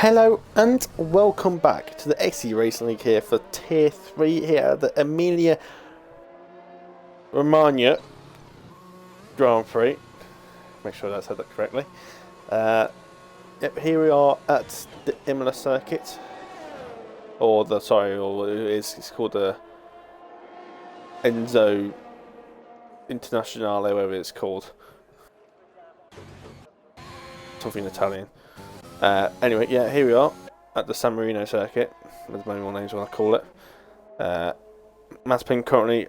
Hello and welcome back to the XE Racing League here for Tier 3 here at the Emilia Romagna Grand Prix. Make sure I said that correctly. Yep, here we are at the Emilia circuit. It's called the Enzo Internazionale, whatever it's called. Something Italian. Anyway, yeah, here we are at the San Marino circuit. There's many more names when I call it. Mazepin currently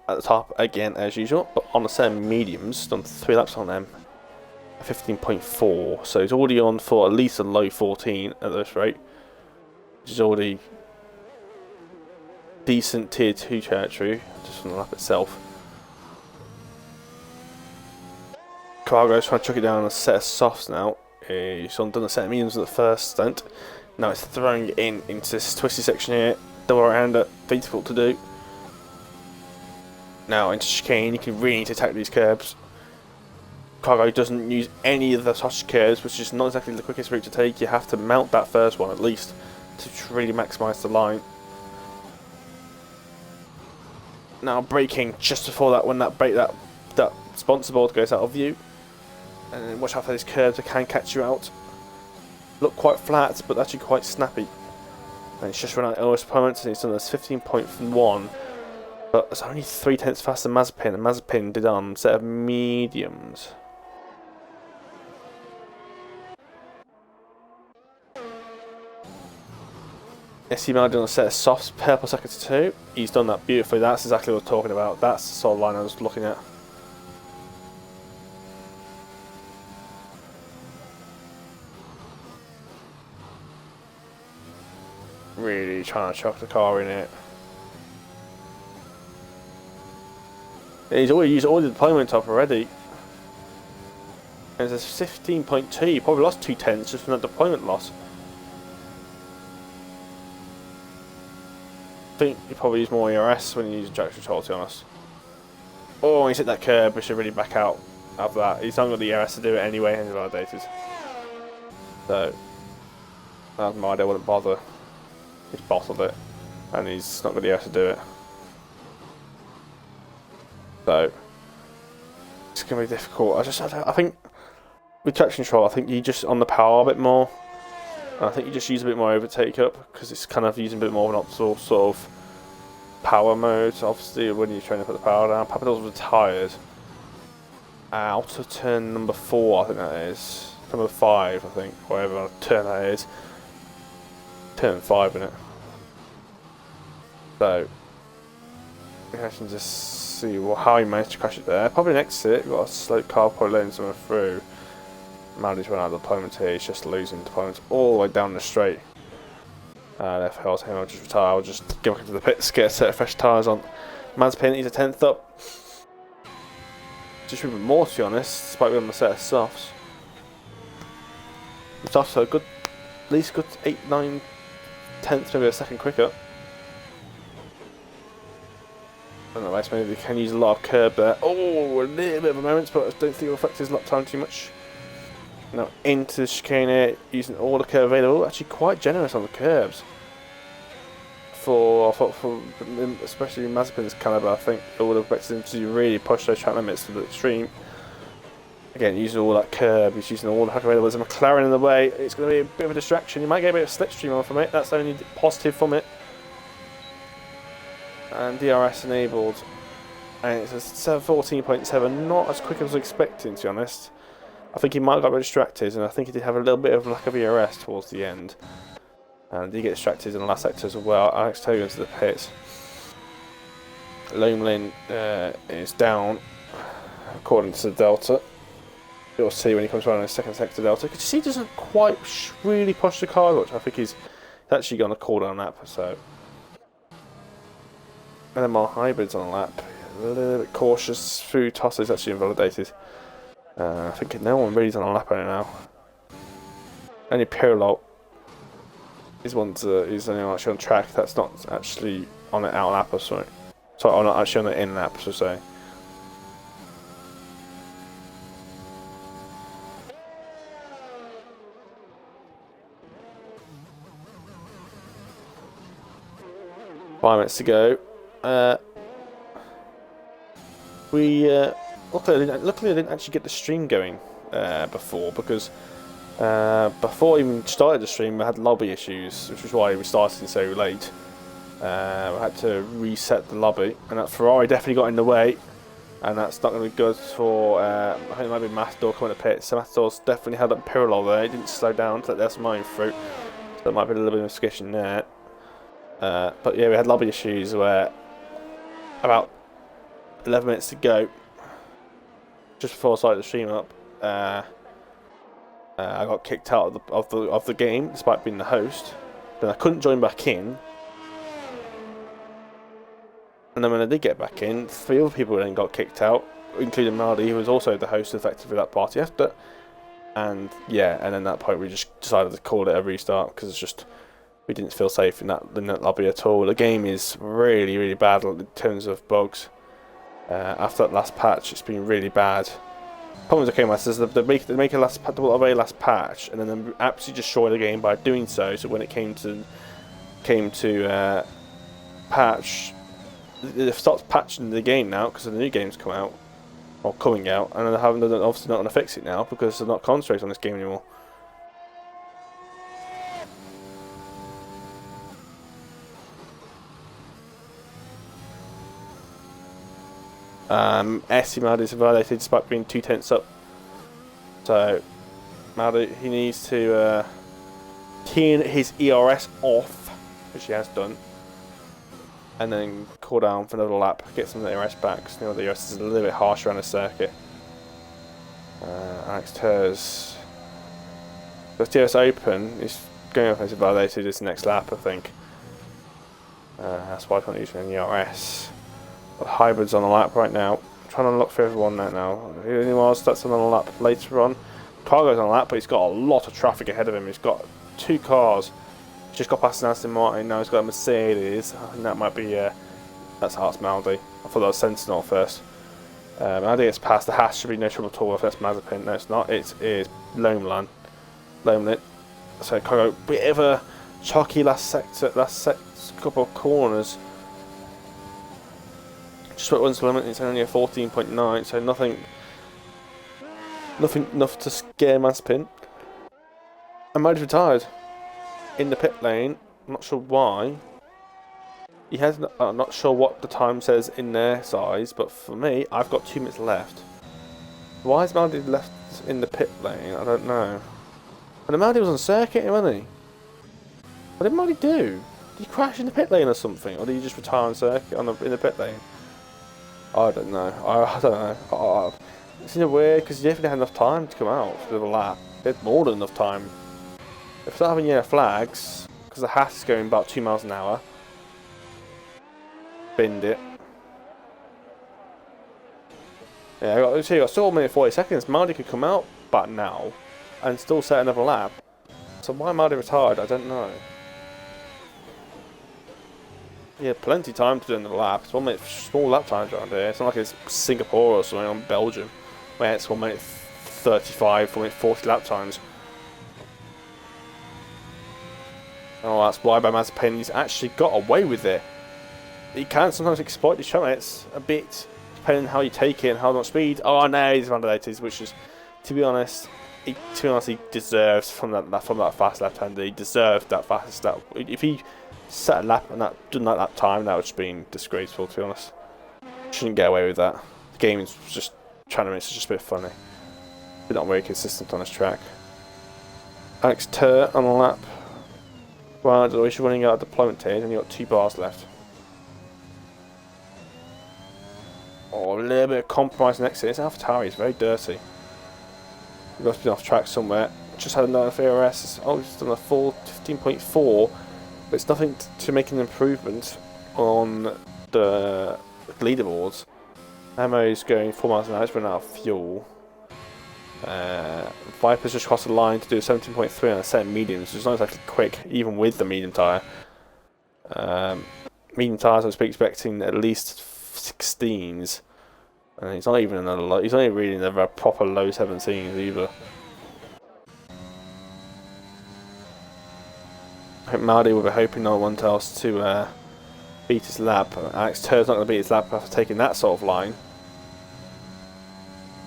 at the top again as usual, but on the same mediums, done 3 laps on them, 15.4. So he's already on for at least a low 14 at this rate, which is already decent Tier 2 territory just from the lap itself. Cargo's trying to chuck it down on a set of softs now. He's done a set of mediums at the first stunt. Now it's throwing it into this twisty section here. Double right-hander, difficult to do. Now into chicane, you can really need to attack these curbs. Cargo doesn't use any of the sausage curves, which is not exactly the quickest route to take. You have to mount that first one at least to really maximise the line. Now braking just before that, when that sponsor board goes out of view. And then watch out for these curves, they can catch you out. Look quite flat, but actually quite snappy. And it's just run out of his opponents, and he's done this 15.1. But it's only 3/10 faster than Mazepin, and Mazepin did on a set of mediums. Emilia done a set of softs, purple seconds 2. He's done that beautifully. That's exactly what I'm talking about. That's the sort of line I was looking at. Really trying to chuck the car in it. He's already used all the deployment top already. And there's 15.2. He probably lost 2/10 just from that deployment loss. I think you probably use more ERS when you use traction control, to be honest. Oh, he's hit that curb. We should really back out of that. He's not got the ERS to do it anyway, and validated. So, that's my idea. Wouldn't bother. He's bottled it, and he's not going to be able to do it. So it's going to be difficult. I think with traction control, I think you just on the power a bit more. And I think you just use a bit more overtake up because it's kind of using a bit more of an optimal sort of power mode. So obviously, when you're trying to put the power down, Papadopoulos retired out of turn number 4. I think that is number 5. I think whatever turn that is. Turn 5 in it. So we can just see how he managed to crash it there. Probably next to it, got a slow car probably letting someone through. Maldi's run out of deployment here, he's just losing deployments all the way down the straight. If I was him, I'll just retire, I'll just get back into the pits, get a set of fresh tyres on. Mazepin, he's a 10th up. Just a bit more to be honest, despite being on the set of softs. The softs are good, at least good 8, 9 tenths, maybe a second quicker. I don't know, maybe they can use a lot of curb there. Oh, a little bit of a moment, but I don't think it'll affect his lap time too much. Now into the chicane here, using all the curb available. Actually quite generous on the curbs. For especially Mazepin's calibre, I think it would have expected him to really push those track limits to the extreme. Again, using all that curb, he's using all the track available. There's a McLaren in the way. It's going to be a bit of a distraction. You might get a bit of slipstream on from it. That's the only positive from it. And DRS enabled, and it's a 14.7, not as quick as I was expecting, to be honest. I think he might have got a bit distracted, and I think he did have a little bit of lack of ERS towards the end. And he did get distracted in the last sector as well. Alex Togo into the pits. Lomelin is down, according to the Delta. You'll see when he comes around in the second sector Delta. Because he doesn't quite really push the car, which I think he's actually going to call down lap, so. And then more hybrids on a lap. A little bit cautious. Through tosses actually invalidated. I think no one really's on a lap right now. Only Pirlo is is only actually on track. That's not actually on an out lap or something. Sorry, not actually on the in lap, so say. 5 minutes to go. Luckily I didn't actually get the stream going before, because before I even started the stream I had lobby issues, which was why we started so late. I had to reset the lobby, and that Ferrari definitely got in the way, and that's not going to be good for, I think it might be Matador coming to pit. So Matador's definitely held up parallel there, he didn't slow down to let their mine through, so there might be a little bit of a skishing there. But yeah, we had lobby issues where about 11 minutes to go, just before I started the stream up, I got kicked out of the game despite being the host. Then I couldn't join back in, and then when I did get back in, 3 other people then got kicked out, including Mardy, who was also the host effectively that party after. And yeah, and then at that point we just decided to call it a restart, because it's just, we didn't feel safe in that lobby at all. The game is really, really bad in terms of bugs. After that last patch, it's been really bad. Problem with the Game Masters is they make a very last patch, and then they absolutely destroy the game by doing so. So when it came to patch, they've stopped patching the game now because the new games come out, or coming out, and they're obviously not going to fix it now because they're not concentrating on this game anymore. ST is validated despite being 2 tenths up. So Maldy, he needs to turn his ERS off, which he has done, and then cool down for another lap, get some of the ERS back, because you know, the ERS is a little bit harsher on the circuit. Alex Ters, the TS Open is going up as validated this next lap, I think. That's why I can't use an ERS. Hybrid's on the lap right now. I'm trying to unlock for everyone right now. Anyone else that's on the lap later on? Cargo's on the lap, but he's got a lot of traffic ahead of him. He's got 2 cars. He's just got past an Aston Martin, now he's got a Mercedes. I think that might be, that's Hearts Maldy. I thought that was Sentinel first. Maldy gets past the Haas, should be no trouble at all if that's Mazepin. No, it's not. It is Lomeland. So Cargo, bit of a chalky last couple of corners. Just put 1 limit, it's only a 14.9, so nothing enough to scare Mazepin. And Maldy's retired in the pit lane. I'm not sure why. He has. I'm not sure what the time says in their size, but for me, I've got 2 minutes left. Why is Maldy left in the pit lane? I don't know. And Maldy was on circuit, wasn't he? What did Maldy do? Did he crash in the pit lane or something, or did he just retire on circuit in the pit lane? I don't know. I don't know. It's in a weird, because you definitely had enough time to come out for the lap. They had more than enough time. If it's not having yellow flags, because the Haas is going about 2 miles an hour, binned it. Yeah, I got still 1 minute 40 seconds. Maldy could come out back now and still set another lap. So why Maldy retired, I don't know. Yeah, plenty of time to do another lap. It's 1 minute, small lap times around here. It's not like it's Singapore or something, on Belgium, where it's 1 minute 35, 1 minute 40 lap times. Oh, that's why by Mazepin he's actually got away with it. He can sometimes exploit these limits a bit, depending on how you take it and how much speed. Oh no, he's validated, which is, to be honest, he deserves from that fast left-hander. He deserved that fastest lap. If he set a lap and done that time, that would have been disgraceful, to be honest. Shouldn't get away with that. The game is just trying to make it just a bit funny. They're not very consistent on this track. Alex Tur on the lap. Well, he's running out of deployment here, and you've got 2 bars left. Oh, a little bit of compromise next to it. This AlphaTauri is very dirty. He must be off track somewhere. Just had another FRS. Oh, he's done a full 15.4. But it's nothing to make an improvement on the leaderboards. Ammo's going 4 miles an hour, it's running out of fuel. Viper's just crossed the line to do 17.3 on a set of mediums, which is not exactly quick, even with the medium tyre. Medium tyres, I was expecting at least 16s. And he's not even another low, he's not even really in a proper low 17s either. I think Maldy will be hoping no one else to beat his lap. Alex Turr's not going to beat his lap after taking that sort of line.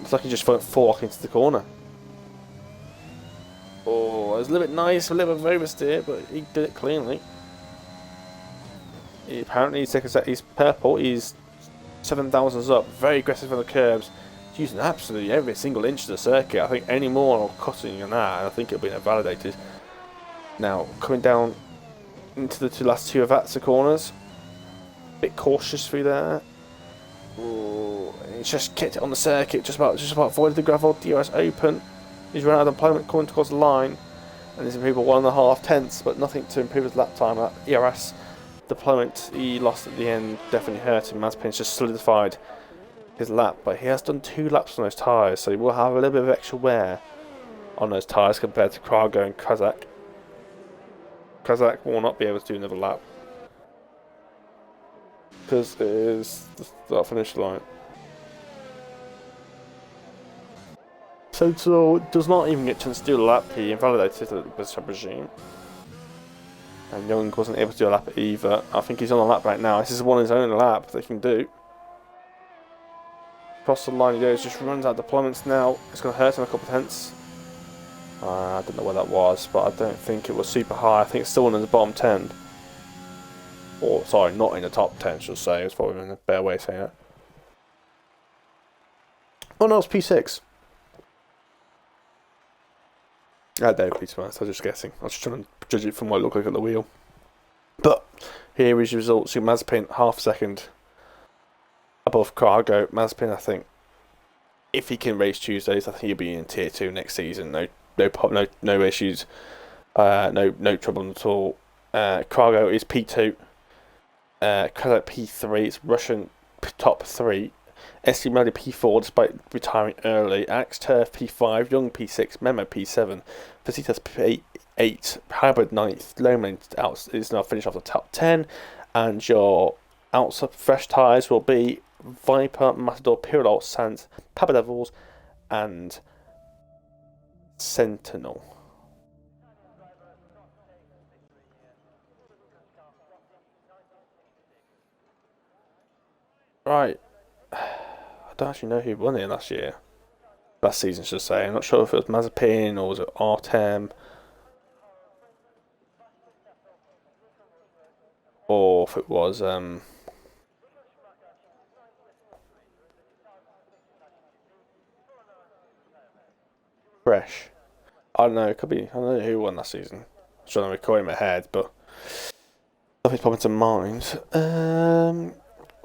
It's like he just went fork into the corner. Oh, it was a little bit nice, a little bit of oversteer, but he did it cleanly. Apparently he's purple, he's 7,000s up, very aggressive on the curbs. He's using absolutely every single inch of the circuit. I think any more cutting than that, and I think it'll be invalidated. Now, coming down into the last two of Vatsa corners. Bit cautious through there. Ooh, he's just kicked it on the circuit, just about avoided the gravel. DRS open. He's run out of employment coming towards the line, and he's improved 1.5 tenths, but nothing to improve his lap time. That ERS deployment he lost at the end definitely hurt him. Mazepin's just solidified his lap, but he has done 2 laps on those tyres, so he will have a little bit of extra wear on those tyres compared to Krago and Kazak. Kazak will not be able to do another lap because it is the start finish line. So does not even get a chance to do a lap. He invalidated the best regime. And Young wasn't able to do a lap either. I think he's on a lap right now. This is one of his own lap they can do. Across the line he goes, just runs out deployments now. It's going to hurt him a couple of tenths. I don't know where that was, but I don't think it was super high. I think it's still in the bottom 10. Or, sorry, not in the top 10, should I say. It's probably in a better way of saying it. Oh no, it's P6. I don't know, P2, I was just guessing. I was just trying to judge it from what it looked like at the wheel. But here is your results. Mazepin, half a second above Krago. Mazepin, I think, if he can race Tuesdays, I think he'll be in Tier 2 next season. No issues. No trouble at all. Krago is P2. Kazakh P3. It's Russian top 3. STB P4 despite retiring early. Alex Turf P5, Young P6, Memo P7, Vasitas P8, Hybrid 9th, Lowman is now finished off the top 10, and your outside fresh tyres will be Viper, Matador, Pirello, Sant, Papa Devils, and Sentinel. Right. I don't actually know who won it last season, should I say. I'm not sure if it was Mazepin or was it Artem, or if it was Fresh. I don't know. It could be. I don't know who won last season. I'm trying to recall in my head, but nothing's popping to mind.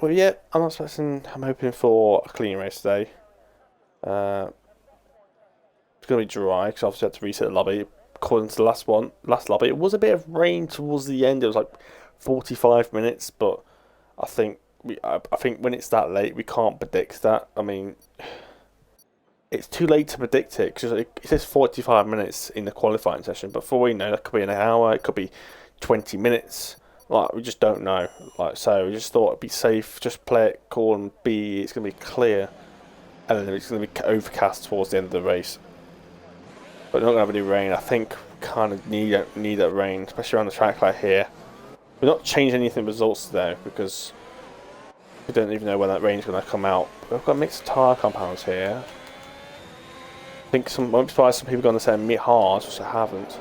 Well, yeah, I'm hoping for a clean race today. It's going to be dry because obviously I had to reset the lobby. According to the last lobby, it was a bit of rain towards the end. It was like 45 minutes, but I think when it's that late, we can't predict that. I mean, it's too late to predict it because it says 45 minutes in the qualifying session, but for all we know, that could be an hour, it could be 20 minutes. Like, we just don't know. Like, so we just thought it'd be safe, just play it cool, and it's going to be clear, and then it's going to be overcast towards the end of the race. But not going to have any rain. I think we kind of need that rain, especially around the track like here. We're not changing anything in results today because we don't even know when that rain's going to come out. But we've got mixed tyre compounds here. I think won't be surprised some people are going to say hards, which I haven't.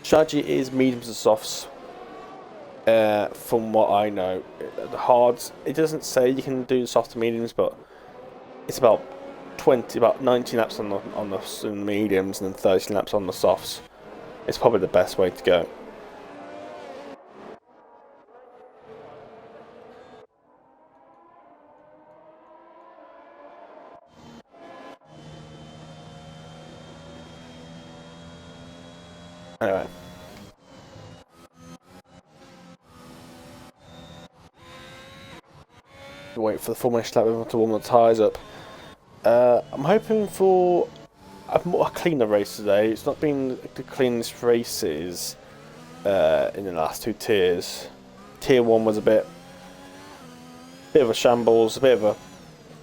Strategy is mediums and softs. From what I know, the hards, it doesn't say you can do the soft and mediums, but it's about 19 laps on the mediums and then 13 laps on the softs. It's probably the best way to go. Anyway. Wait for the full finish lap to warm the tyres up. I'm hoping for a cleaner race today. It's not been the cleanest races in the last 2 tiers. Tier 1 was a bit of a shambles,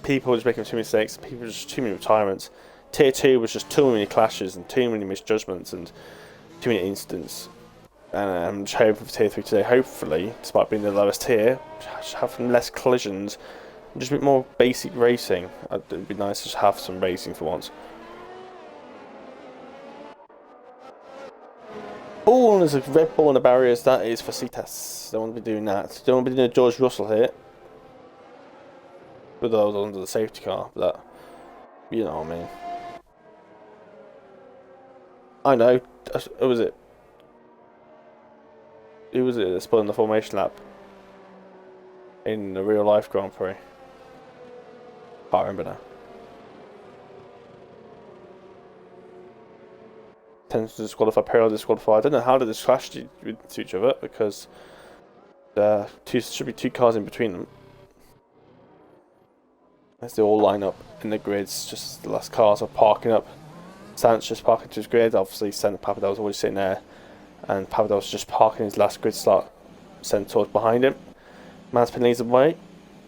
people just making too many mistakes, people just too many retirements. Tier 2 was just too many clashes and too many misjudgments and too many incidents. And I'm just hoping for tier 3 today, hopefully, despite being the lowest tier, just have less collisions, and just a bit more basic racing. It would be nice to just have some racing for once. Oh, there's a Red Bull in the barriers. That is for Cetas. Don't want to be doing that. Don't want to be doing a George Russell here. With those under the safety car, but that, you know what I mean. I know. Who was it? Who was it that spun the formation lap in the real life Grand Prix? Can't remember now. Tends to disqualify, parallel disqualify. I don't know how did this clash to each other because there should be 2 cars in between them. As they all line up in the grids, just the last cars are parking up. Santos just parking to his grid. Obviously, Papadel's always sitting there, and Papadel's just parking his last grid slot, sent towards behind him. Mazepin leads the way.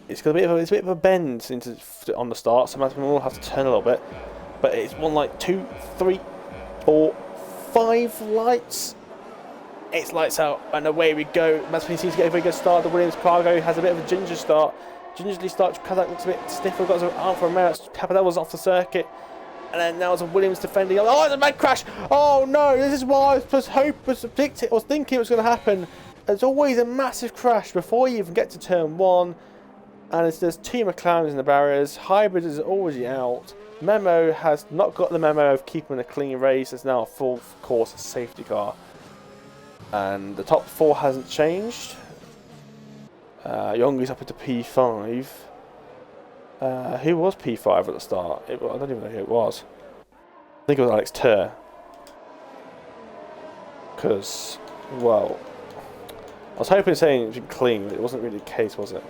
It's got a bit of a bend on the start, so Mazepin will have to turn a little bit. But it's one like 2, 3, 4, 5 lights. It's lights out, and away we go. Mazepin seems to get a very good start. The Williams Cargo has a bit of a gingerly start. Kazakh looks a bit stiff. We've got some Alfa Romeo. Capadel was off the circuit. And then now it's a Williams defending. Oh, it's a mad crash. Oh no, this is why I was thinking it was going to happen. There's always a massive crash before you even get to turn 1. And there's 2 McLarens in the barriers. Hybrid is already out. Memo has not got the memo of keeping a clean race. It's now a full course safety car. And the top 4 hasn't changed. Yongi's up into P5. Who was P5 at the start? I don't even know who it was. I think it was Alex Tur. Because, well, I was hoping saying it was clean, but it wasn't really the case, was it?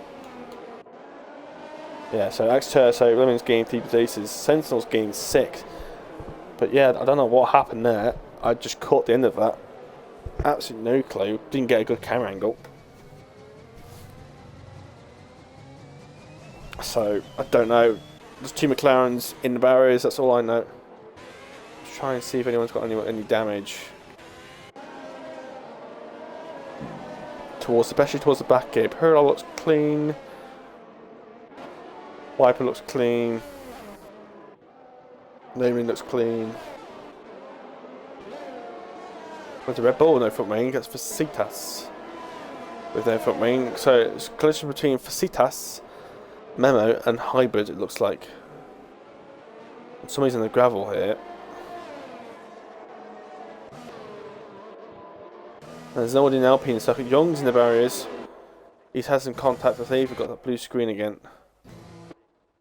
Yeah, so Alex Tur, so Lemons gained 3 places, Sentinels gained 6. But yeah, I don't know what happened there. I just caught the end of that. Absolutely no clue. Didn't get a good camera angle. So, I don't know. There's 2 McLarens in the barriers, that's all I know. Let's try and see if anyone's got any damage. Especially towards the back gate. Hurl looks clean. Wiper looks clean. Naming looks clean. There's a Red Bull with no front wing. That's Facitas with no front wing. So, it's a collision between Facitas, Memo and Hybrid, it looks like. Somebody's in the gravel here. There's no one in Alpine stuff. Young's in the barriers. He's had some contact. I think we've got that blue screen again.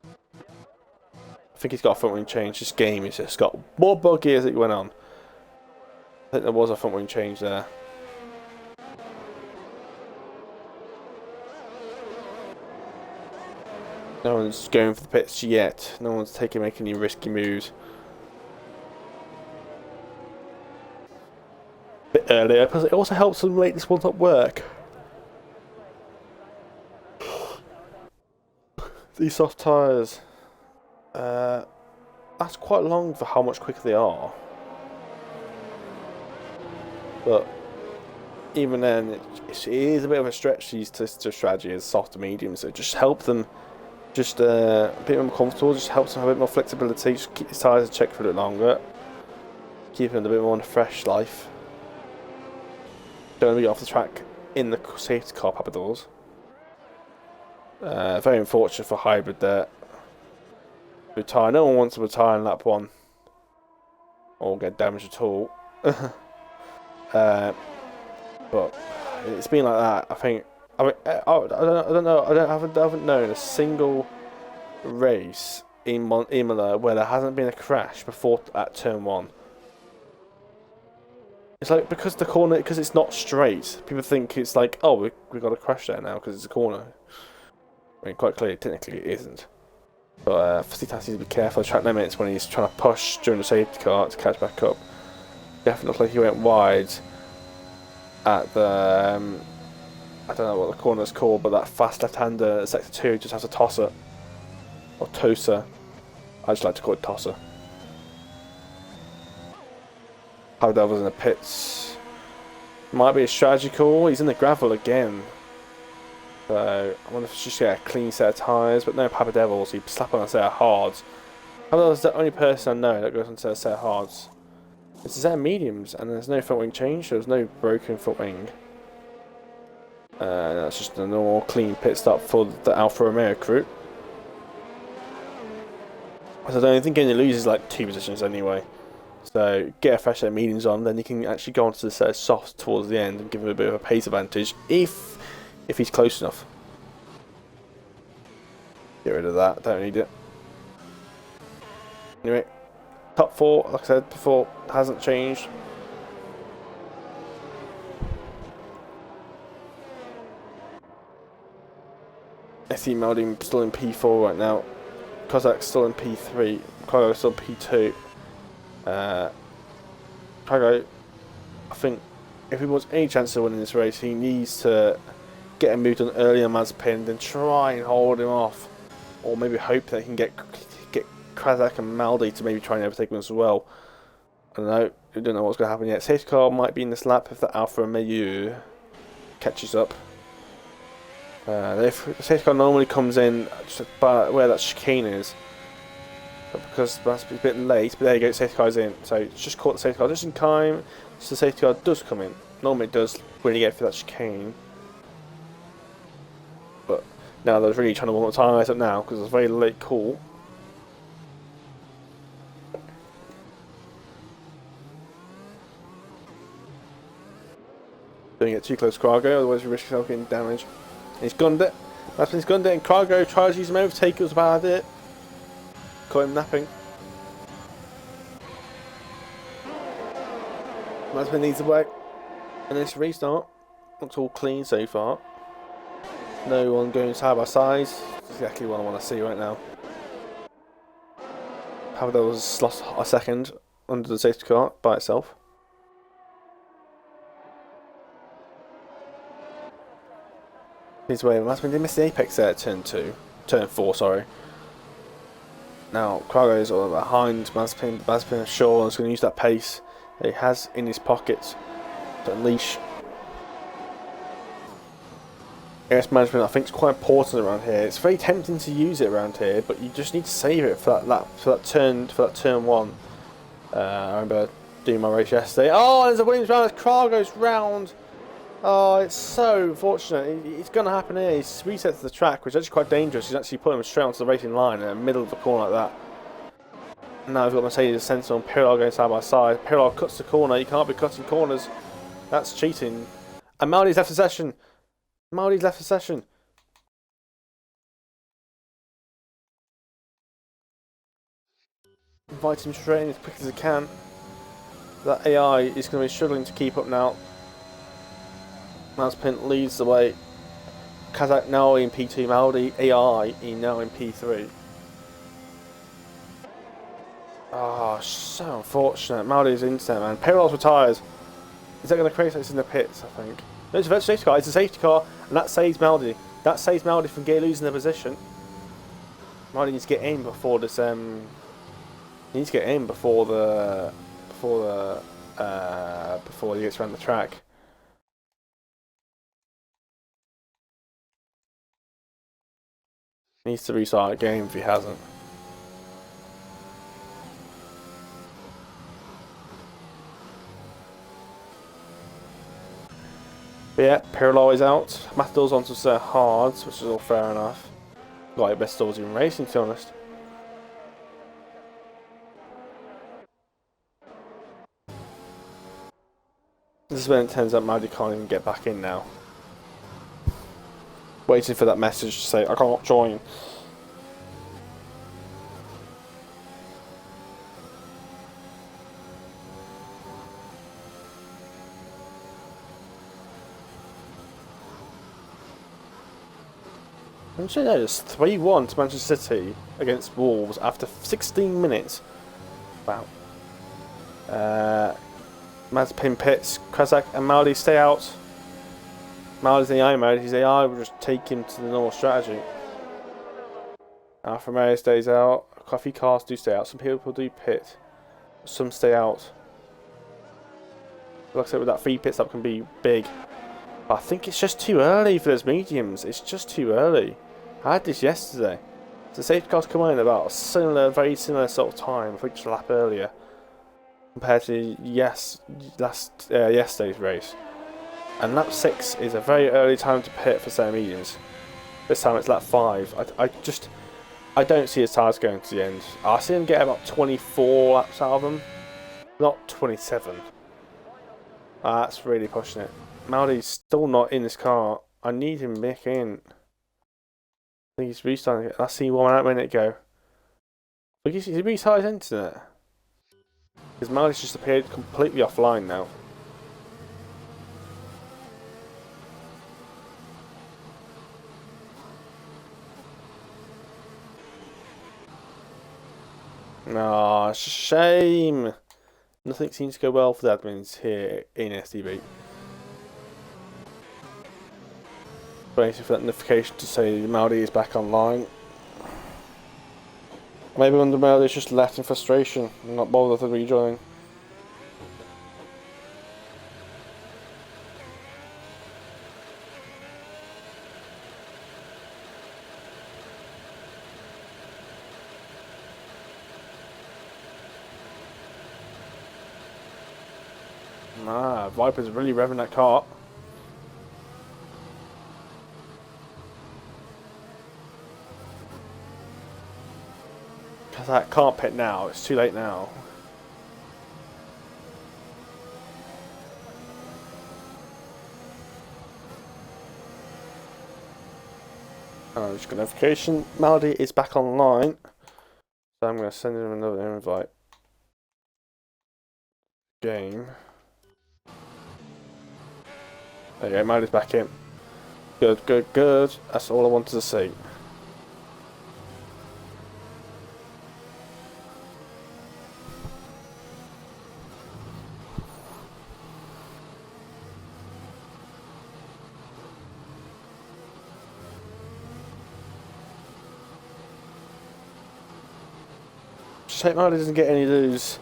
I think he's got a front wing change. This game is just got more buggy as it went on. I think there was a front wing change there. No one's going for the pits yet. No one's making any risky moves. A bit earlier, because it also helps them make this one top work. These soft tyres. That's quite long for how much quicker they are. But even then, it is a bit of a stretch. These strategy is soft to medium, so just help them. Just a bit more comfortable, just helps them have a bit more flexibility, just keep the tyres in check for a bit longer. Keep them a bit more on a fresh life. Don't want to get off the track in the safety car Papadors. Very unfortunate for Hybrid there. Retire, no one wants to retire in lap 1. Or get damaged at all. But it's been like that, I think. I don't know. I haven't known a single race in Emilia where there hasn't been a crash before at turn 1. It's like because it's not straight. People think it's like, oh, we got a crash there now because it's a corner. I mean, quite clearly, technically, it isn't. But Facitas needs to be careful of track limits when he's trying to push during the safety car to catch back up. Definitely looked like he went wide at the. I don't know what the corner's called, but that fast left-hander at sector 2 just has a tosser. Or toser. I just like to call it tosser. Papadel was in the pits. Might be a strategy call. He's in the gravel again. So I wonder if it's just get a clean set of tyres, but no Papa Devils. He slap on a set of hards. Papa Devils is the only person I know that goes onto a set of hards. It's a set of mediums, and there's no foot wing change. So there's no broken foot wing. That's just a normal clean pit stop for the Alfa Romeo crew. So I don't think he loses like 2 positions anyway. So get a fresh set of mediums on, then you can actually go onto the set of softs towards the end and give him a bit of a pace advantage if he's close enough. Get rid of that, don't need it. Anyway, top 4, like I said before, hasn't changed. SE Melding still in P4 right now. Kozak's still in P3. Cargo's still P2. Cargo, I think if he wants any chance of winning this race, he needs to get him moved on early on Mazepin, then try and hold him off, or maybe hope that he can get Kazak and Maldi to maybe try and overtake him as well. I don't know. We don't know what's going to happen yet. Safety car might be in this lap if the Alfa Romeo catches up. If the safety car normally comes in just about where that chicane is, but because that's a bit late, but there you go, safety car's in. So it's just caught the safety car just in time, so the safety car does come in. Normally it does when you get through that chicane. But now they're really trying to warm up tyres up now because it's a very late call. Don't get too close to Cargo, otherwise you risk yourself getting damage. He's gunned it. Mazepin's gunned it, and Cargo tries to use him overtake. It was a bad idea. Caught him napping. Mazepin needs a break. And this restart looks all clean so far. No one going side by side. That's exactly what I want to see right now. Pavel was lost a second under the safety car by itself. His way, Mazepin did miss the apex there at turn 4, sorry. Now, Cargo is all behind Mazepin. Mazepin is sure is going to use that pace that he has in his pockets to unleash. Air management, I think, is quite important around here. It's very tempting to use it around here, but you just need to save it for that lap, for that turn 1. I remember doing my race yesterday. Oh, there's a Williams round, there's Cargo's round. Oh, it's so fortunate. It's going to happen here. He's reset to the track, which is actually quite dangerous. He's actually putting him straight onto the racing line in the middle of the corner like that. Now we've got Mercedes sensor on Pirlo going side by side. Pirlo cuts the corner. You can't be cutting corners. That's cheating. And Maldi's left the session. Maldi's left the session. Invite him straight in as quick as he can. That AI is going to be struggling to keep up now. Mazepin leads the way. Kazak now in P2, Maldi AI now in P3. Oh, so unfortunate. Maldi's instant, man. Pirlo's retires. Is that going to create this in the pits, I think? No, it's a safety car. It's a safety car, and that saves Maldi. That saves Maldi from losing the position. Maldi needs to get in before this. He needs to get in before he gets around the track. Needs to restart the game if he hasn't. But yeah, Pirlo is out. Matador's onto Sir Hards, which is all fair enough. Got your best stores in racing, to be honest. This is when it turns out Maldi can't even get back in now. Waiting for that message to say, I can't join. I'm sure that is 3-1 to Manchester City against Wolves after 16 minutes. Wow. Mazepin pits, Kazak and Maldi stay out. Maldi's in the AI mode, his AI will just take him to the normal strategy. Alfa Romeo stays out, coffee cars do stay out, some people do pit, some stay out. Like I said, with that free pit stop can be big. But I think it's just too early for those mediums. It's just too early. I had this yesterday. The safety cars come in about a similar, very similar sort of time. I think just a lap earlier compared to yesterday's race. And lap 6 is a very early time to pit for certain mediums. This time it's lap 5. I don't see his tyres going to the end. I see him get about 24 laps out of them, not 27. That's really pushing it. Maldi's still not in this car. I need him back in. I think he's restarting it. I see 1 minute ago. But he's restarted his internet. Because Maldi's just appeared completely offline now. No, it's a shame. Nothing seems to go well for the admins here in STB. Waiting for that notification to say Maldi is back online. Maybe when the Maldi is just left in frustration and not bothered to rejoin. Viper's really revving that car up. Because I can't pit now, it's too late now. Just got a notification. Maldi is back online. So I'm going to send him another invite. Game. There you go, Maldi's back in. Good, good, good. That's all I wanted to see. Just hope Maldi doesn't get any of those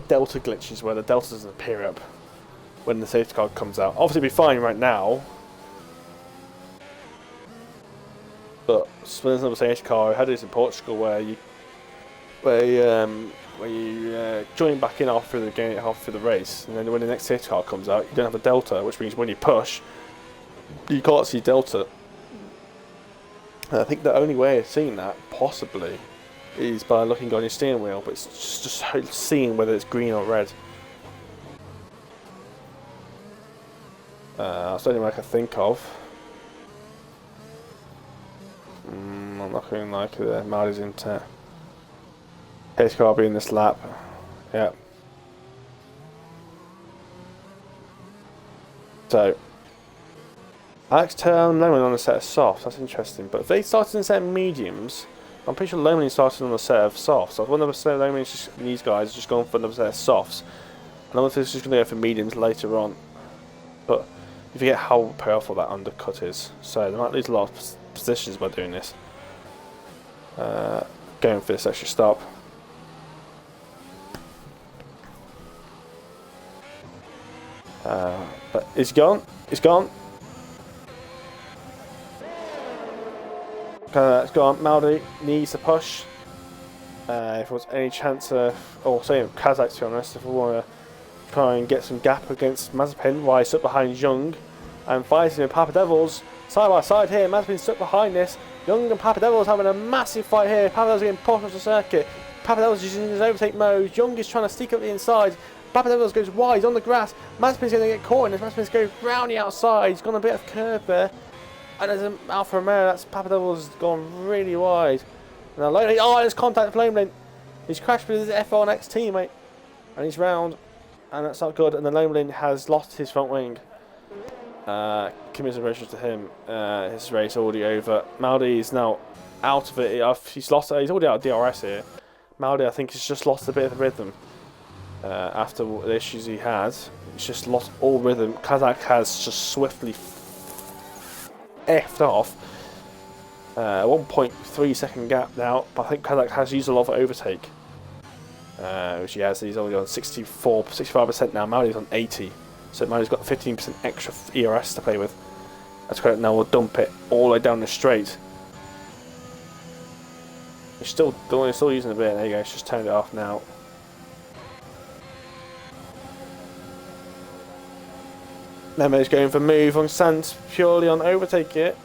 delta glitches where the delta doesn't appear up when the safety car comes out. Obviously it'd be fine right now, but when there's another safety car, I had this in Portugal where you join back in after the race, and then when the next safety car comes out, you don't have a delta, which means when you push, you can't see delta. And I think the only way of seeing that possibly is by looking on your steering wheel, but it's just seeing whether it's green or red. That's the only one I can think of. I'm not going like the Maldi's into his car being this lap. Yep. So Alex turned Lemon on a set of softs. That's interesting. But if they started in a set of mediums, I'm pretty sure Lemon started on a set of softs. So if one of these guys just gone for another set of softs, and I wonder if this is just going to go for mediums later on. But you forget how powerful that undercut is. So they might lose a lot of positions by doing this. Going for this extra stop. But it's gone. It's gone. It's gone. Maldi needs to push. If there was any chance of, or say Kazakh to be honest, if we want to try and get some gap against Mazepin while he's stuck behind Young and fighting with Papa Devils side by side here. Mazepin stuck behind this. Young and Papa Devils having a massive fight here. Papa Devils getting pushed off the circuit. Papa Devils using his overtake mode. Young is trying to sneak up the inside. Papa Devils goes wide, he's on the grass. Mazepin's going to get caught in this. Mazepin's going round the outside. He's got a bit of curve there. And there's an Alfa Romeo. That's Papa Devils gone really wide. Now, there's contact with Flame Link. He's crashed with his F1X teammate. And he's round. And that's not good. And the Lomelin has lost his front wing. Commiserations to him. His race already over. Maldi is now out of it. He's already out of DRS here. Maldi, I think, has just lost a bit of rhythm after the issues he has. He's just lost all rhythm. Kazakh has just swiftly effed off. 1.3 second gap now, but I think Kazakh has used a lot of overtake. which he has. He's only on 65% now. Maudi's on 80, so Maudi's got 15% extra ERS to play with. That's correct. Now we'll dump it all the way down the straight. He's still using a bit. There you go. It's just turned it off now. Memo's going for move on Sant, purely on overtake it.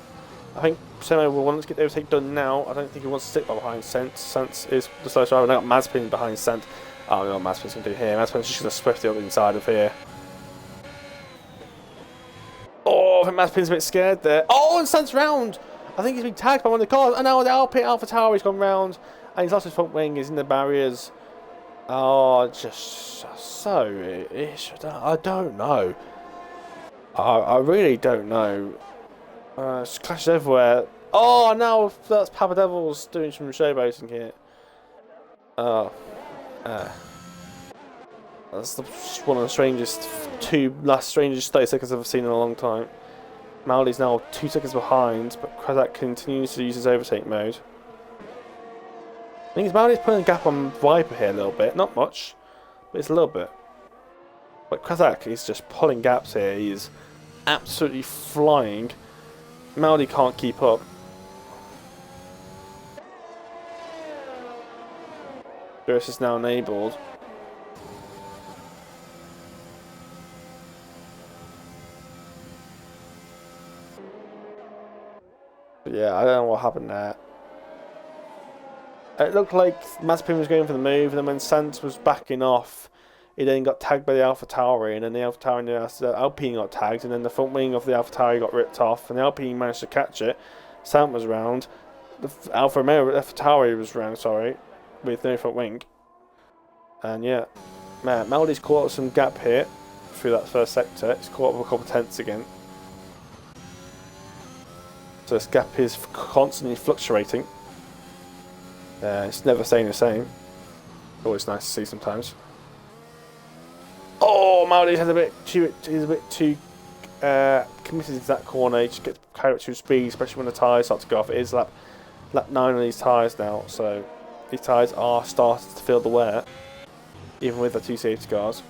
I think Semo will want to get the overtake done now. I don't think he wants to stick behind Sant. Sant is the slowest driver. Now got Mazepin behind Sant. I don't know what Mazepin's going to do here. Mazepin's just going to swift the other inside of here. Oh, I think Mazepin's a bit scared there. Oh, and Sant's round. I think he's been tagged by one of the cars. And now the AlphaTauri's gone round. And he's lost his front wing. He's in the barriers. Oh, just so... I don't know. I really don't know. Clashes everywhere. Oh, now that's Papa Devil's doing some showboating here. That's one of the strangest 30 seconds I've seen in a long time. Maudi's now 2 seconds behind, but Kazak continues to use his overtake mode. I think Maudi's putting a gap on Viper here a little bit. Not much, but it's a little bit. But Kazak is just pulling gaps here. He's absolutely flying. Maudi can't keep up. Burst is now enabled. But yeah, I don't know what happened there. It looked like Mazepin was going for the move, and then when Sant was backing off, he then got tagged by the AlphaTauri, and then the AlphaTauri, the Alpine got tagged, and then the front wing of the AlphaTauri got ripped off, and the Alpine managed to catch it. Sant was round. The AlphaTauri was round, sorry, with no front wing. And yeah, man, Maudi's caught up some gap here through that first sector. He's caught up a couple of tenths again. So this gap is constantly fluctuating. It's never staying the same. Always nice to see sometimes. Oh, Maudi's a bit too committed to that corner. He just gets carried up to speed, especially when the tyres start to go off. It is lap 9 on these tyres now, so these tyres are starting to feel the wear, even with the 2 safety cars.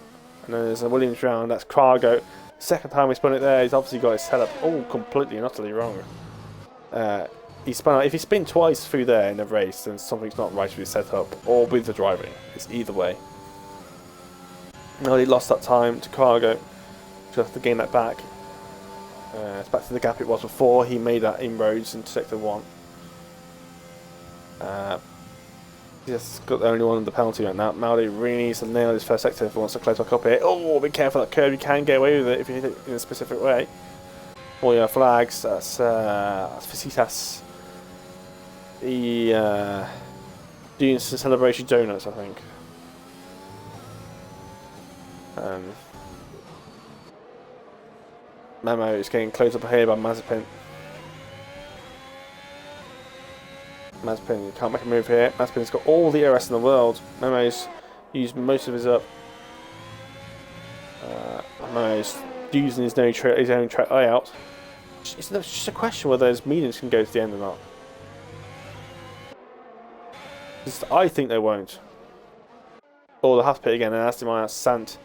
And then there's a Williams round. That's Cargo. Second time he spun it there, he's obviously got his setup all completely and utterly wrong. He spun out. If he spin twice through there in a race, then something's not right with his setup or with the driving. It's either way. No, he lost that time to Cargo. Just have to gain that back. It's back to the gap it was before he made that inroads into sector 1. He's got the only one in the penalty right now. Maudi really needs to nail his first sector if he wants to close back up here. Oh, be careful that curve. You can get away with it if you hit it in a specific way. Oh yeah, flags. That's Fisitas. Doing some celebration donuts, I think. Memo is getting close up here by Mazepin. Mazepin can't make a move here. Mazepin's got all the ERS in the world. Memo's used most of his up. Memo's using his own track layout. It's just a question whether those mediums can go to the end or not. I think they won't. Or they'll have to pit again and ask him on Sant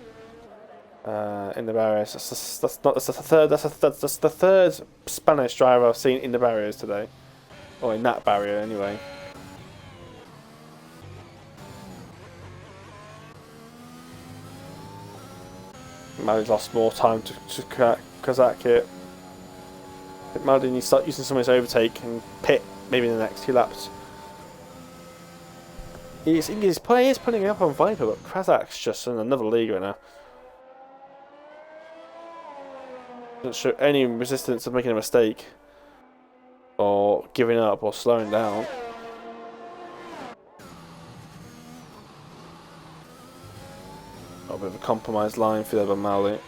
in the barriers. That's the third Spanish driver I've seen in the barriers today. Or in that barrier anyway. Maudi's lost more time to Kazak here. I think Maudi needs to start using some of his overtake and pit maybe in the next 2 laps. He's putting up on Viper, but Kazak's just in another league right now. Doesn't show any resistance of making a mistake, or giving up, or slowing down. A bit of a compromised line for the other Maudi.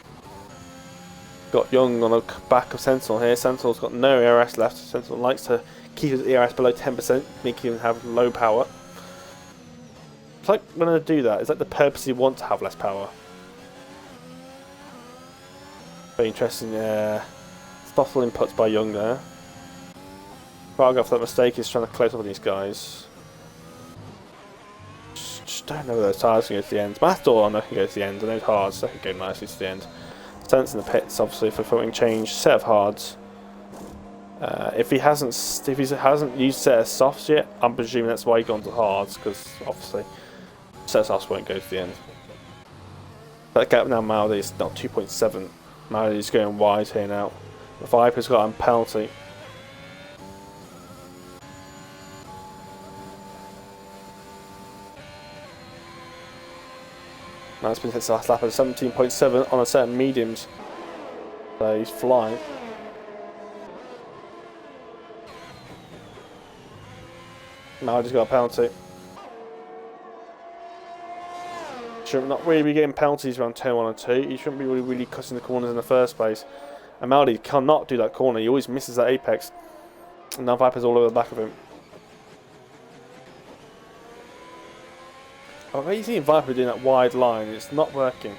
Got Young on the back of Sentinel here. Sentinel's got no ERS left. Sentinel likes to keep his ERS below 10%, making him have low power. It's like when I do that, it's like the purposely want to have less power. Very interesting throttle inputs by Young there. Varga, for that mistake, is trying to close up on these guys. just don't know whether those tyres can go to the end. Matador, I know can go to the end. I know hards, they can go nicely to the end. Sense in the pits, obviously, for filtering change. Set of hards. If he hasn't used set of softs yet, I'm presuming that's why he's gone to hards, because obviously set of softs won't go to the end. That gap now, Maldi is not 2.7. Maldi's going wide here now. The Viper's got a penalty. Now it's been hit the last lap at 17.7 on a set of mediums. So he's flying. Maldi's got a penalty. Should not really be getting penalties around turn 1 and 2. He shouldn't be really cutting the corners in the first place. And Maldi cannot do that corner. He always misses that apex. And now Viper's all over the back of him. I'm really seeing Viper doing that wide line. It's not working.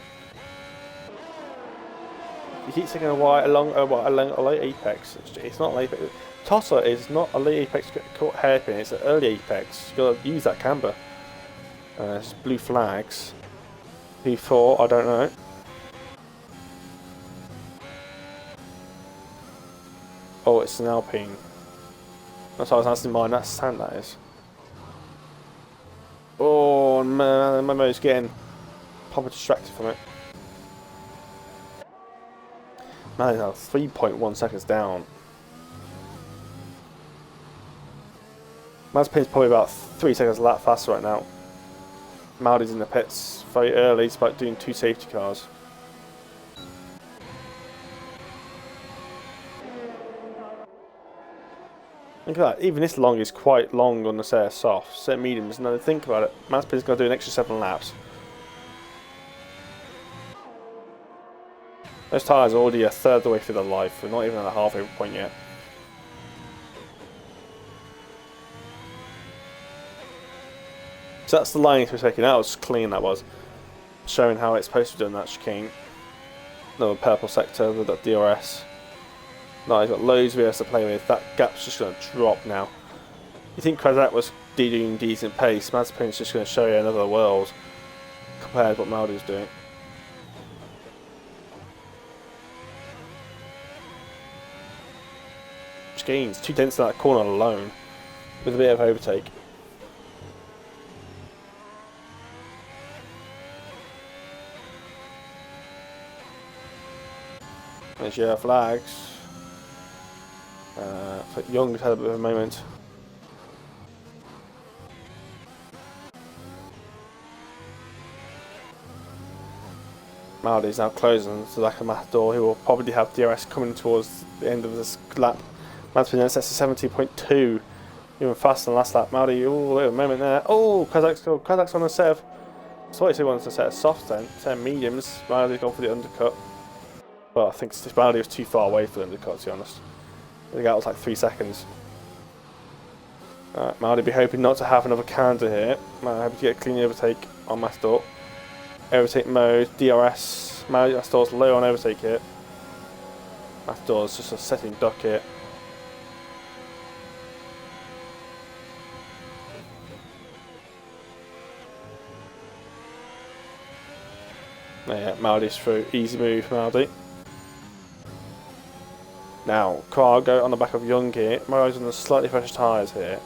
He keeps taking a wide along a late apex. It's not late apex. Tosser is not a late apex caught hairpin. It's an early apex. You've got to use that camber. It's blue flags. P4, I don't know. Oh, it's an Alpine. That's what I was asking mine. That's sand, that is. Oh man, my motor's getting proper distracted from it. Man, he's now 3.1 seconds down. Mazepin's probably about 3 seconds a lap faster right now. Maldi's in the pits very early, he's about doing 2 safety cars. Look at that, even this long is quite long on the set of soft. Set of mediums, now think about it, Mazepin's going to do an extra 7 laps. Those tyres are already a third of the way through their life, we're not even at the halfway point yet. So that's the line he's taking. That was clean, that was. Showing how it's supposed to be done, that chicane. Another purple sector with that DRS. No, he's got loads of VS to play with. That gap's just going to drop now. You think Kazak was doing decent pace, Mazepin's just going to show you another world compared to what Maldi's doing. Chicane's 2 tenths in that corner alone with a bit of overtake. There's your flags. Young's had a bit of a moment. Maldi's now closing to the back of Matador, who will probably have DRS coming towards the end of this lap. Mazepin sets to 70.2, even faster than last lap. Maldi, oh, a moment there. Oh, Kazak's on a set of. I thought he wanted to set of softs then, set of mediums. Maldi's gone for the undercut. Well, I think Maldi was too far away for the undercut, to be honest. The gap was like 3 seconds. Maldi be hoping not to have another calendar here. Hoping to get a clean overtake on Matador. Overtake mode, DRS. Matador's low on overtake here. Matador's just a setting duck here. Yeah, Maldi's through. Easy move, Maldi. Now, Cargo on the back of Young here. Murray's on the slightly fresher tyres here.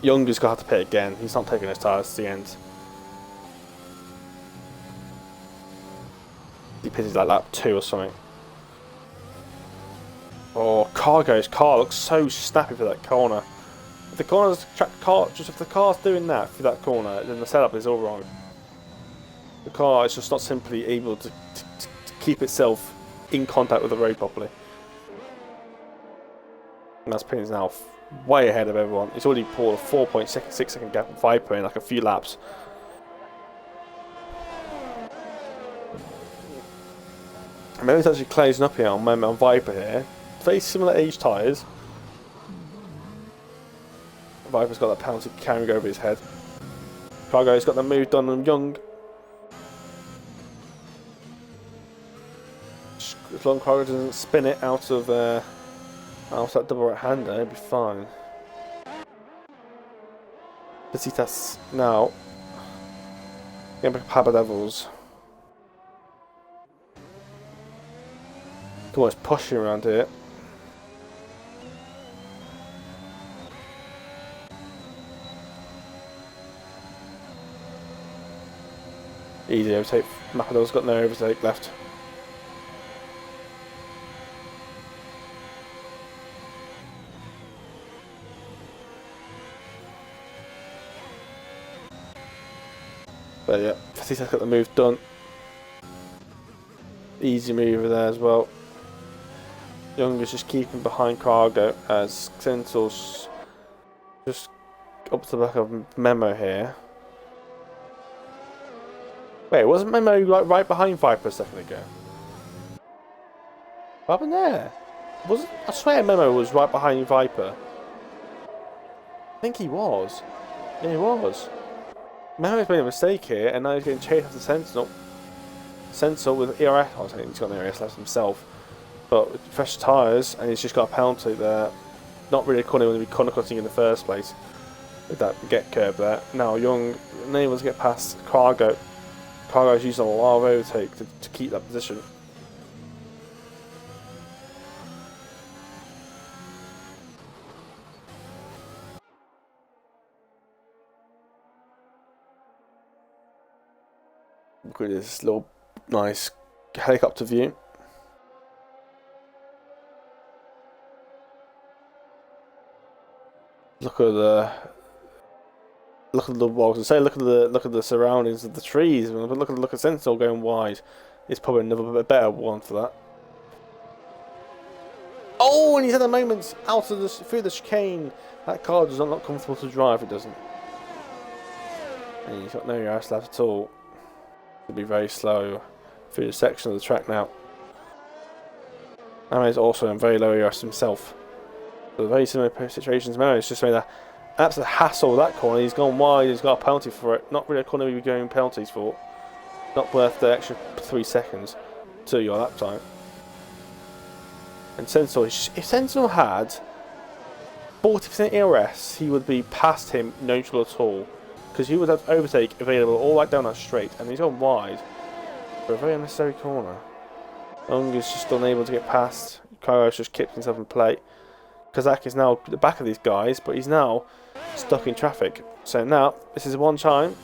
Young is going to have to pit again. He's not taking his tyres to the end. He pitted like lap 2 or something. Oh, Cargo's car looks so snappy for that corner. If the car's doing that through that corner, then the setup is all wrong. The car is just not simply able to keep itself in contact with the road properly. Mazepin is now way ahead of everyone. He's already pulled a 4.6 second gap with Viper in like a few laps. Maybe actually closing up here on Viper here. Very similar age tyres. Viper's got that penalty carrying over his head. Cargo's got the move done on Young. As long as Cargo doesn't spin it out of that double right hander, it'll be fine. Visitas now. Getting back Papa Devils. Come on, it's pushing around here. Easy overtake. Mapador's got no overtake left. But yeah, Fatita's got the move done. Easy mover there as well. Young is just keeping behind Cargo as Sentinel's just up to the back of Memo here. Wait, wasn't Memo like right behind Viper a second ago? What happened there? Wasn't, I swear Memo was right behind Viper. I think he was. Yeah, he was. Memo's made a mistake here, and now he's getting chased after Sentinel. Sentinel with ERS. I think he's got no ERS left himself, but with fresh tyres, and he's just got a penalty there. Not really corner when he was corner cutting in the first place with that get curve there. Now Young unable to get past Cargo. Cargo's using a lot of overtake to keep that position. Look at this little nice helicopter view. Look at the walls. And say look at the surroundings of the trees. But look at Sentinel going wide. It's probably another better one for that. Oh, and he's had a moment out of through the chicane. That car does not comfortable to drive. It doesn't. And he's got no ERS left at all. It'll be very slow through the section of the track now. Memo is also in very low ERS himself. So very similar situations. Memo has just made an absolute hassle with that corner. He's gone wide, he's got a penalty for it. Not really a corner we'd be going penalties for. Not worth the extra 3 seconds to your lap time. And Sentinel, if Sentinel had 40% ERS, he would be past him, no trouble at all. Because he would have overtake available all right down that straight, and he's gone wide for a very unnecessary corner. Ung is just unable to get past. Kairos just keeps himself in play. Kazak is now at the back of these guys, but he's now stuck in traffic. So now, this is one time.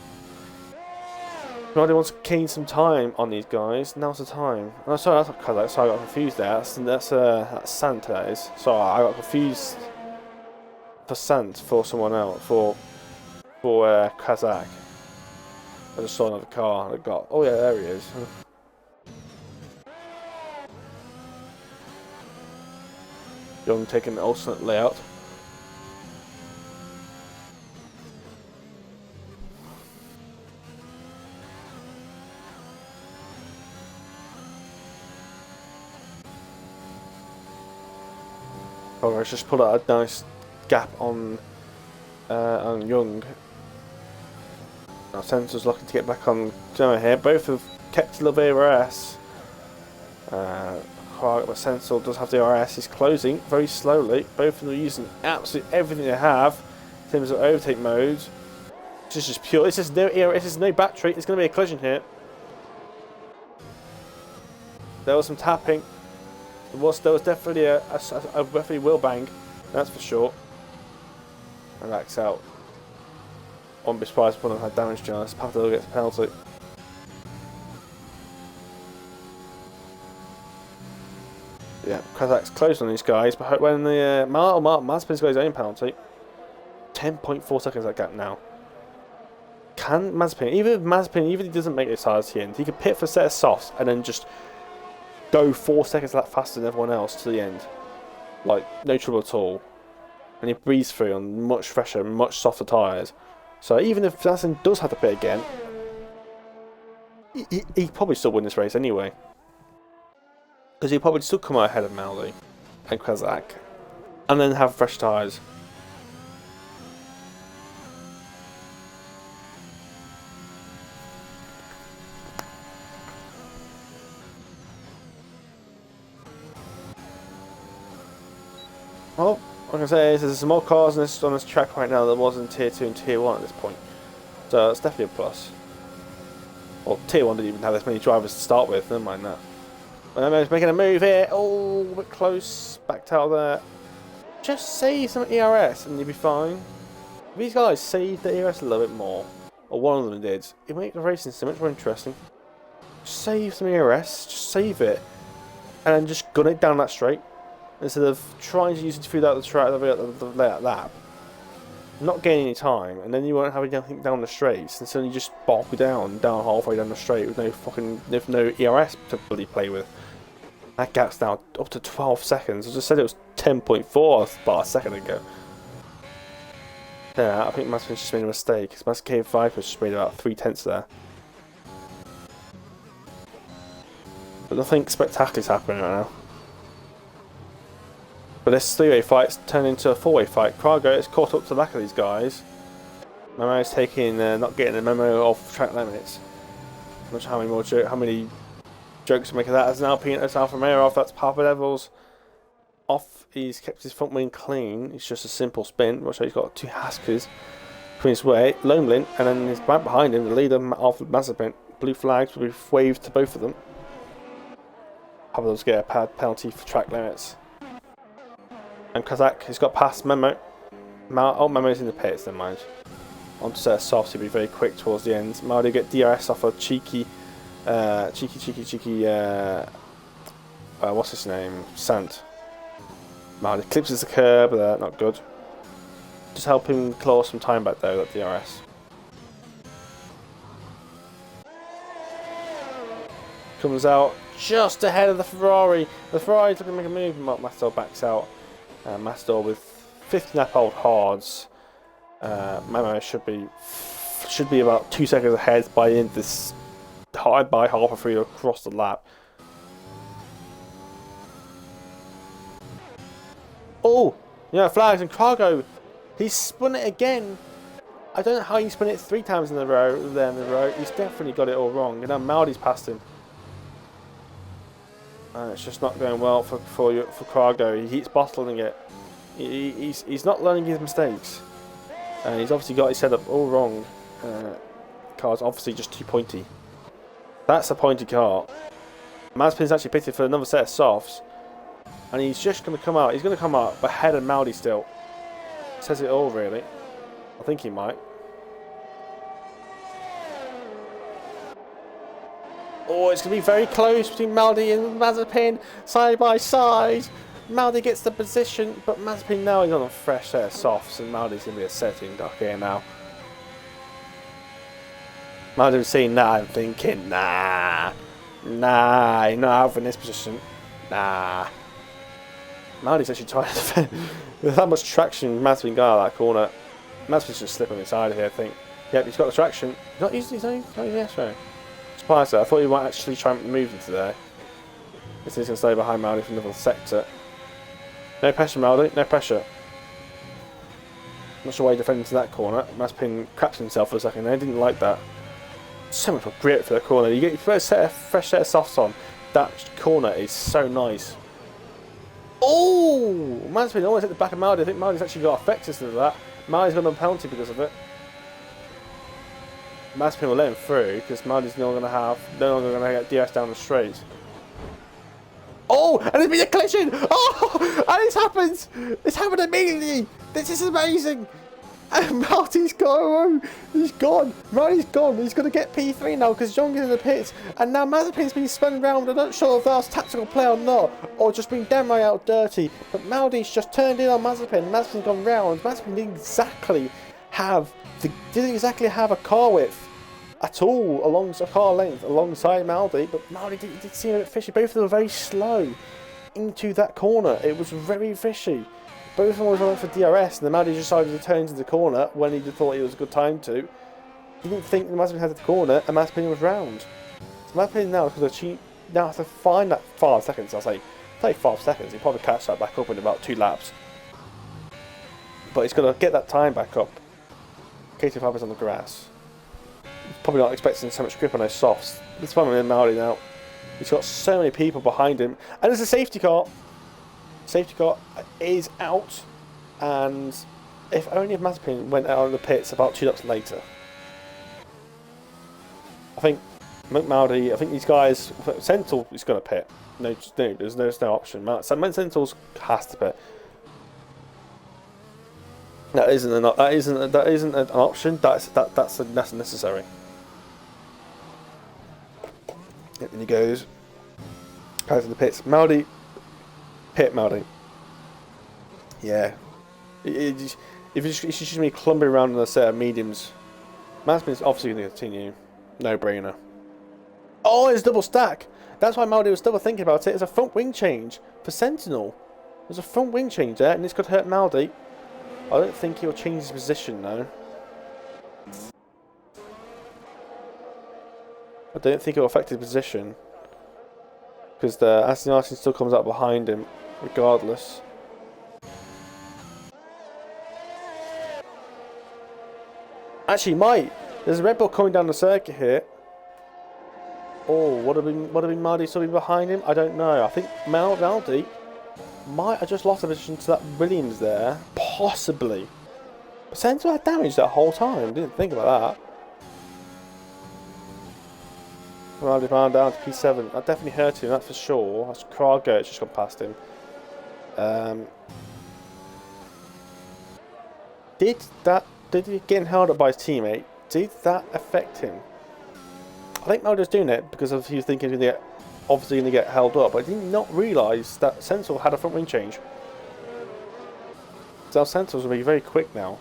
Ronaldo wants to gain some time on these guys. Now's the time. Oh, sorry, that's not Kazak. Sorry, I got confused there. That's Santa, that is. Sorry, I got confused for Sant for someone else. For Kazak. I just saw another car and I got. Oh yeah, there he is. Young taking the alternate layout. Oh, I just put out a nice gap on Young. Now Sensor's looking to get back on Gemma here. Both have kept a little bit of RS. But Sensor does have the RS. He's closing very slowly. Both of them are using absolutely everything they have in terms of overtake mode. This is just pure. This is no ERS. This is no battery. There's going to be a collision here. There was some tapping. There was definitely a definitely wheel bang. That's for sure. And that's out. I wouldn't be surprised if one of them had damage to us. Pavlov gets a penalty. Yeah, Kazak's close on these guys, but when the Mazepin's got his own penalty, 10.4 seconds that gap now. Can Mazepin, even if he doesn't make this hard to the end, he could pit for a set of softs and then just go 4 seconds lap faster than everyone else to the end. Like, no trouble at all. And he breathes through on much fresher, much softer tyres. So even if Mazepin does have to pit again, he probably still win this race anyway. Because he'll probably still come out ahead of Maldi and Kazak. And then have fresh tyres. What I can say is there's some more cars on this track right now than there was in Tier 2 and Tier 1 at this point. So it's definitely a plus. Well, Tier 1 didn't even have this many drivers to start with, never mind that. Memo's making a move here. Oh, a bit close. Backed out there. Just save some ERS and you'll be fine. If these guys saved the ERS a little bit more, or one of them did, it makes the racing so much more interesting. Just save some ERS, just save it, and then just gun it down that straight. Instead of trying to use it through the track the lap. Not gaining any time, and then you won't have anything down the straights, and suddenly you just bog down halfway down the straight with no ERS to bloody play with. That gap's now up to 12 seconds. I just said it was 10.4 about a second ago. Yeah, I think Mazepin's just made a mistake. His K5 was just made about 3/10 there. But nothing spectacular is happening right now. But this three-way fight's turned into a four-way fight. Cargo is caught up to the back of these guys. Memo is taking, not getting the memo of track limits. I'm not sure how many jokes to make of that. As an Alpine, as Alfa Romeo off, that's Papa Levels off. He's kept his front wing clean. It's just a simple spin. Watch out, he's got two Haskers coming his way. Lomelin, and then he's right behind him, the leader of Mazepin. Blue flags will be waved to both of them. Papa Levels get a penalty for track limits. And Kazak has got past Memo. Memo's in the pits, never mind. On to set of softs, he'll be very quick towards the end. Mario get DRS off a cheeky, what's his name? Sant. Mario clips the curb, not good. Just help him claw some time back though, that DRS. Comes out just ahead of the Ferrari. The Ferrari's looking to make a move, and Mastor backs out. Mastor with 50 lap old hards. Memo should be about 2 seconds ahead by the end of this. By half a free across the lap. Oh, yeah, flags and Cargo. He spun it again. I don't know how he spun it 3 times in a row. He's definitely got it all wrong. And now Maldi's passed him. It's just not going well for Cargo. He keeps bottling it. He's not learning his mistakes. And he's obviously got his setup all wrong. Car's obviously just too pointy. That's a pointy car. Mazepin's actually pitted for another set of softs. And he's just going to come out. He's going to come out ahead of Maldi still. Says it all, really. I think he might. Oh, it's going to be very close between Maldi and Mazepin. Side by side. Maldi gets the position, but Mazepin now is on a fresh set of softs, and Maldi's going to be a setting duck here now. Maldi's seeing that and thinking, nah, you're not out in this position. Nah. Maldi's actually trying to defend. With that much traction, Mazepin got out of that corner. Mazepin's just slipping inside here, I think. Yep, he's got the traction. He's not using S-ray. Surprised there. I thought he might actually try and move into there. He's going to stay behind Maldi for another sector. No pressure, Maldi. No pressure. Not sure why he defended into that corner. Mazepin crapped himself for a second there. Didn't like that. So much grip for the corner. You get your first fresh set of softs on. That corner is so nice. Oh! Mazepin almost hit the back of Maldi. I think Maldi's actually got effects to that. Maldi's got a penalty because of it. Mazepin will let him through because Maldi's no longer going to get DS down the straight. Oh! And there's been a collision! Oh! And it's happened! It's happened immediately! This is amazing! And Maldi's gone! He's gone! Maldi's gone! He's going to get P3 now because John is in the pits. And now Mazepin's been spun around. I'm not sure if that was tactical play or not. Or just been downright out dirty. But Maldi's just turned in on Mazepin. Mazepin's gone round. Mazepin didn't exactly have a car width at all along a car length alongside Maldi, but Maldi did seem a bit fishy. Both of them were very slow into that corner. It was very fishy. Both of them were running for DRS, and then Maldi decided to turn into the corner when he thought it was a good time to. He didn't think the Mazepin had the corner, and Mazepin was round. So Mazepin now has to find that 5 seconds. I'll say, take 5 seconds. He'll probably catch that back up in about 2 laps. But he's got to get that time back up. K25 is on the grass. Probably not expecting so much grip on those softs. This one with Maldi now. He's got so many people behind him. And there's a safety car. Safety car is out. And if only if Mazepin went out of the pits about 2 laps later. I think McMaldi, I think these guys, Sentinel is going to pit. No, there's no option. Sentinel has to pit. That isn't an option. That's necessary. And he goes to the pits. Maldi, pit Maldi. Yeah. If it's just me clumbering around in a set of mediums, Mazepin's obviously going to continue. No brainer. Oh, it's double stack. That's why Maldi was still thinking about it. It's a front wing change for Sentinel. There's a front wing change there, and this could hurt Maldi. I don't think he'll change his position though. I don't think it'll affect his position. Because the Aston Martin still comes up behind him, regardless. Actually, might. There's a Red Bull coming down the circuit here. Oh, would have been Maldi still be behind him? I don't know. I think Maldi might have just lost a position to that Williams there. Possibly. But Sentinel had damage that whole time. Didn't think about that. Maldi found down to P7. That definitely hurt him, that's for sure. That's Krago, it's just gone past him. Did he getting held up by his teammate? Did that affect him? I think Maldi's doing it because he was thinking he was obviously going to get held up, but I did not realise that Sentinel had a front wing change. So Sentinel's going to be very quick now.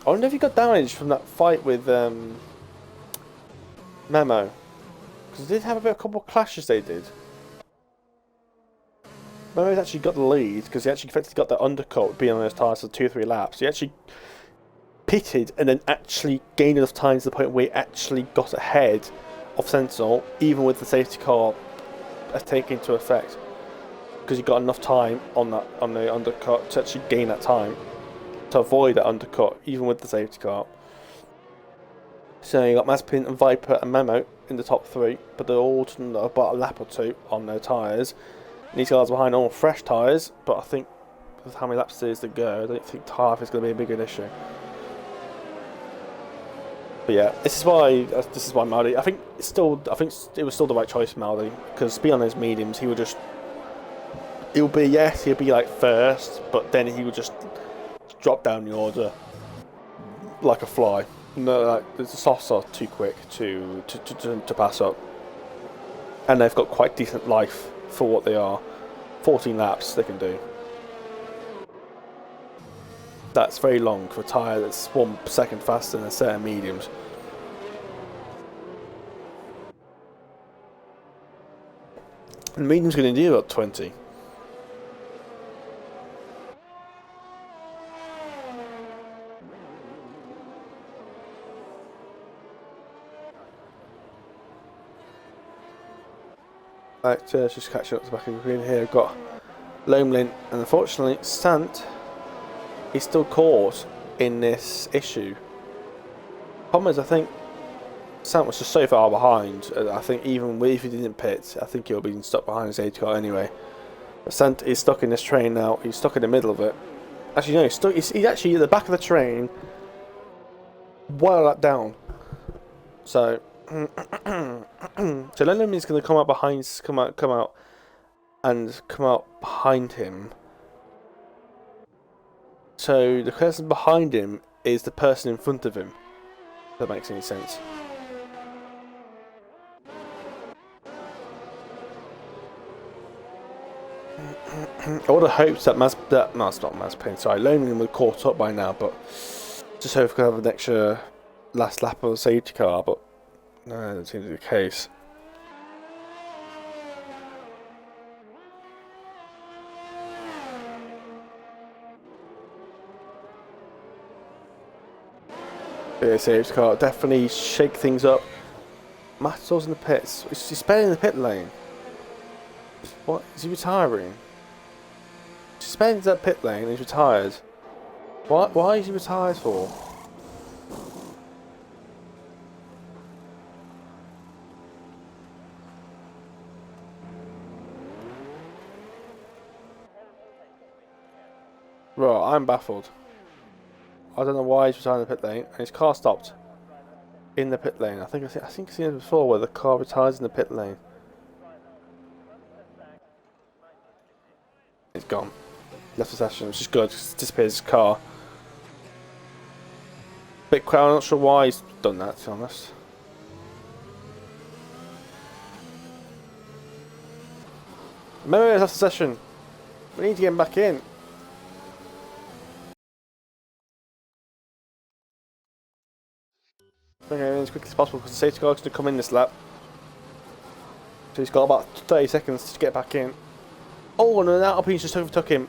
I wonder if he got damaged from that fight with Memo. Because they did have a couple of clashes they did. Memo's actually got the lead because he actually effectively got the undercut being on those tyres for 2 or 3 laps. He actually pitted and then actually gained enough time to the point where he actually got ahead of Sentinel, even with the safety car taking into effect, because he got enough time on the undercut to actually gain that time to avoid that undercut, even with the safety car. So you got Mazepin and Viper and Memo in the top 3, but they're all about a lap or 2 on their tyres. And these guys are behind on fresh tyres, but I think with how many laps there is to go, I don't think tyre is going to be a bigger issue. But yeah, this is why Maldi. I think it was still the right choice for Maldi, because to be on those mediums, he'll be like first, but then he would just drop down the order like a fly. No, like the softs are too quick to pass up, and they've got quite decent life for what they are. 14 laps they can do. That's very long for a tyre that's 1 second faster than a set of mediums. And the medium's going to do about 20. Right, just catching up to the back of the green here. I've got Lomelin, and unfortunately, Sant is still caught in this issue. Problem is, I think Sant was just so far behind. I think even if he didn't pit, I think he'll be stuck behind his safety car anyway. But Sant is stuck in this train now. He's stuck in the middle of it. Actually, no, he's actually at the back of the train, while down. So. So Lennon is going to come out behind him. So the person behind him is the person in front of him. If that makes any sense. I would have hoped that Mazepin, sorry, Lennon would have caught up by now, but just hope we could have an extra last lap of the safety car, but. No, that seems to be the case. Yeah, safety car definitely shake things up. Matador's in the pits. He's spinning in the pit lane. What? Is he retiring? He's spinning that pit lane and he's retired. Why is he retired for? Right, I'm baffled. I don't know why he's retired in the pit lane, and his car stopped in the pit lane. I think I've seen it before where the car retires in the pit lane. It's gone. Left the session, which is good. Just disappears his car. Bit quick. I'm not sure why he's done that, to be honest. Maybe it's left the session. We need to get him back in. Bring him in as quickly as possible because the safety car is going to come in this lap. So he's got about 30 seconds to get back in. Oh, and an Alpine's just overtook him.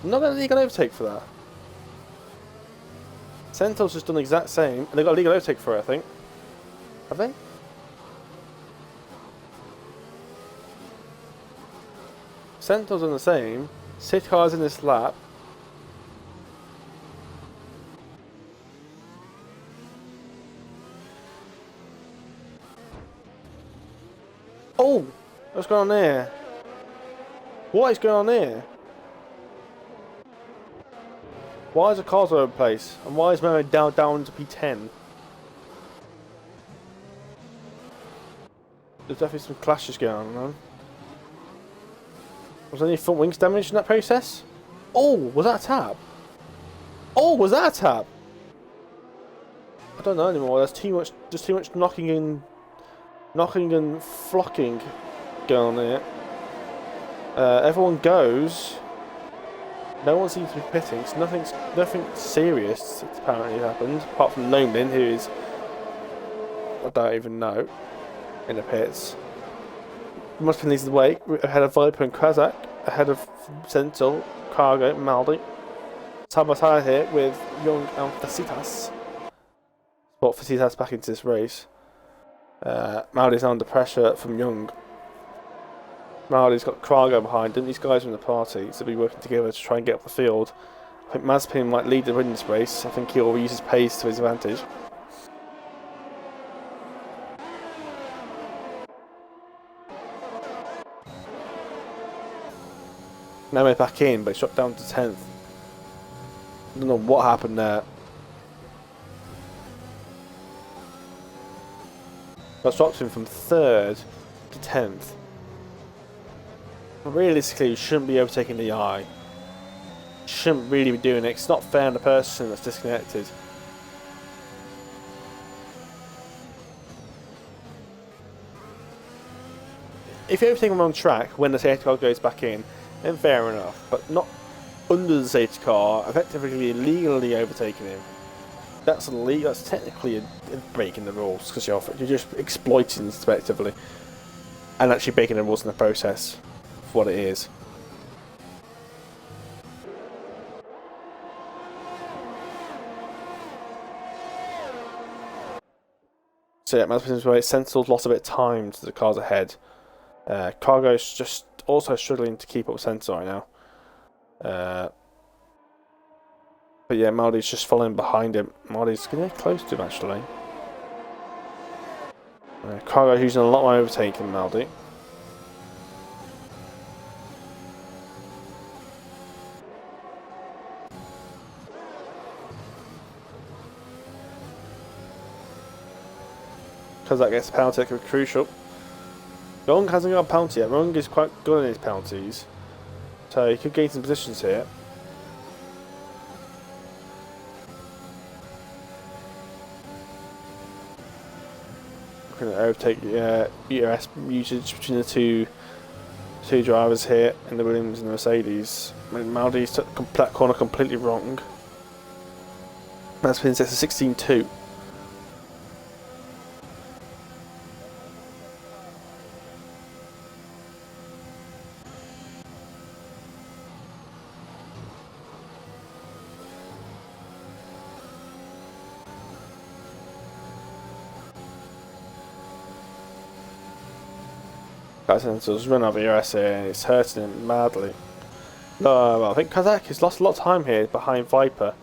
I'm not going to legal overtake for that. Sentinel's just done the exact same, and they've got a legal overtake for it, I think. Have they? Sentinel's done the same. Safety car's in this lap. Oh! What's going on here? What is going on here? Why is the cars all over the place? And why is Memo down to P10? There's definitely some clashes going on, man. Was there any front wings damage in that process? Oh, was that a tap? Oh, was that a tap? I don't know anymore. There's too much knocking and flocking going on here. Everyone goes. No one seems to be pitting, so nothing serious apparently happened, apart from Loman, who is, I don't even know, in the pits. Must have leads the way, ahead of Viper and Kazak, ahead of Sentinel, Cargo, and Maldi. Side by side here with Young and Facitas. Brought Facitas back into this race. Maldi's under pressure from Young. Maldi's got Cargo behind him. These guys are in the party, so they'll be working together to try and get up the field. I think Mazepin might lead the win in this race. I think he'll use his pace to his advantage. Memo back in, but he shot down to 10th. I don't know what happened there. That dropped him from 3rd to 10th. But realistically, you shouldn't be overtaking the eye. Shouldn't really be doing it. It's not fair on the person that's disconnected. If you overtake them on track when the safety car goes back in, then fair enough. But not under the safety car, effectively illegally overtaking him. That's illegal. That's technically breaking the rules because you're just exploiting effectively, and actually breaking the rules in the process for what it is. So yeah, Mazepin's way. Sentinel's lost a bit of time to the cars ahead. Cargo's just also struggling to keep up with Sentinel right now. But yeah, Maldi's just following behind him. Maldi's getting close to him actually. Cargo's using a lot more overtake than Maldi. Because that gets a penalty, that could be crucial. Young hasn't got a penalty yet. Young is quite good in his penalties, so he could gain some positions here. Going to overtake ERS usage between the two drivers here in the Williams and the Mercedes. Maldi's took that corner completely wrong. That's been set to 16-2. Sentinel's run over ERS here and it's hurting him madly. No, well, I think Kazak has lost a lot of time here behind Viper.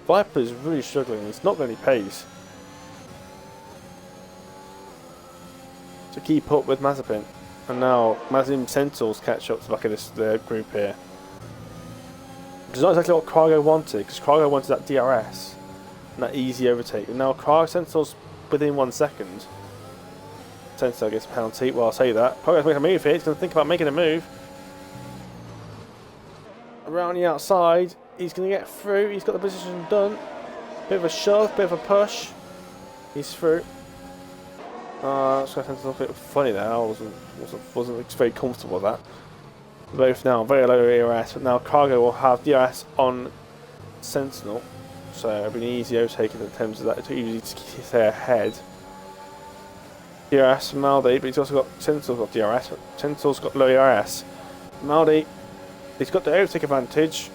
Viper is really struggling, he's not got any pace to keep up with Mazepin. And now Mazepin Sentinel's catch up to the back of this group here. It's not exactly what Cargo wanted, because Cargo wanted that DRS and that easy overtake. And now Cargo Sentinel's within 1 second. Sentinel gets a penalty. Well, I'll say that. Cargo's making a move here. He's going to think about making a move. Around the outside, he's going to get through. He's got the position done. Bit of a shove, bit of a push. He's through. That's going to a bit funny there. I wasn't very comfortable with that. Both now very low ERS, but now Cargo will have DRS on Sentinel, so it'll be an easy overtaking in terms of that. It's easy to stay ahead. DRS from Maldi, but he's also got Sentinel's got DRS. Sentinel's got low ERS. Maldi, he's got the overtake advantage.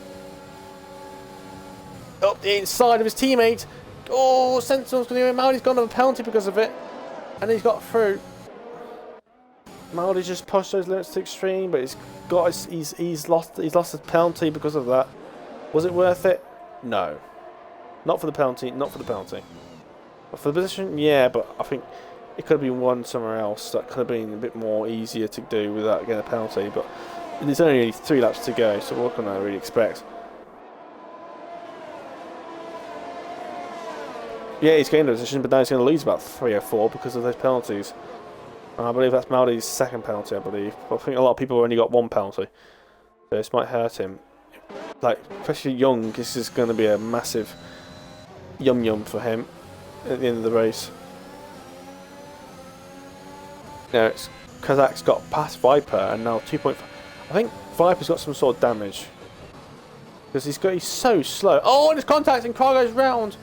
Up the inside of his teammate. Oh, Sentinel's going to win. Maldi's got another penalty because of it, and he's got through. Maldi just pushed those limits to extreme, but he's lost his penalty because of that. Was it worth it? No. Not for the penalty, not for the penalty. But for the position, yeah, but I think it could have been won somewhere else. That could have been a bit more easier to do without getting a penalty, but there's only 3 laps to go, so what can I really expect? Yeah, he's gained a position, but now he's going to lose about 3 or 4 because of those penalties. I believe that's Maldi's second penalty, I believe. But I think a lot of people have only got 1 penalty. So this might hurt him. Like, especially Young, this is going to be a massive yum-yum for him at the end of the race. Now, Kazak's got past Viper and now 2.5. I think Viper's got some sort of damage. Because he's so slow. Oh, and it's contacting Cargo's round!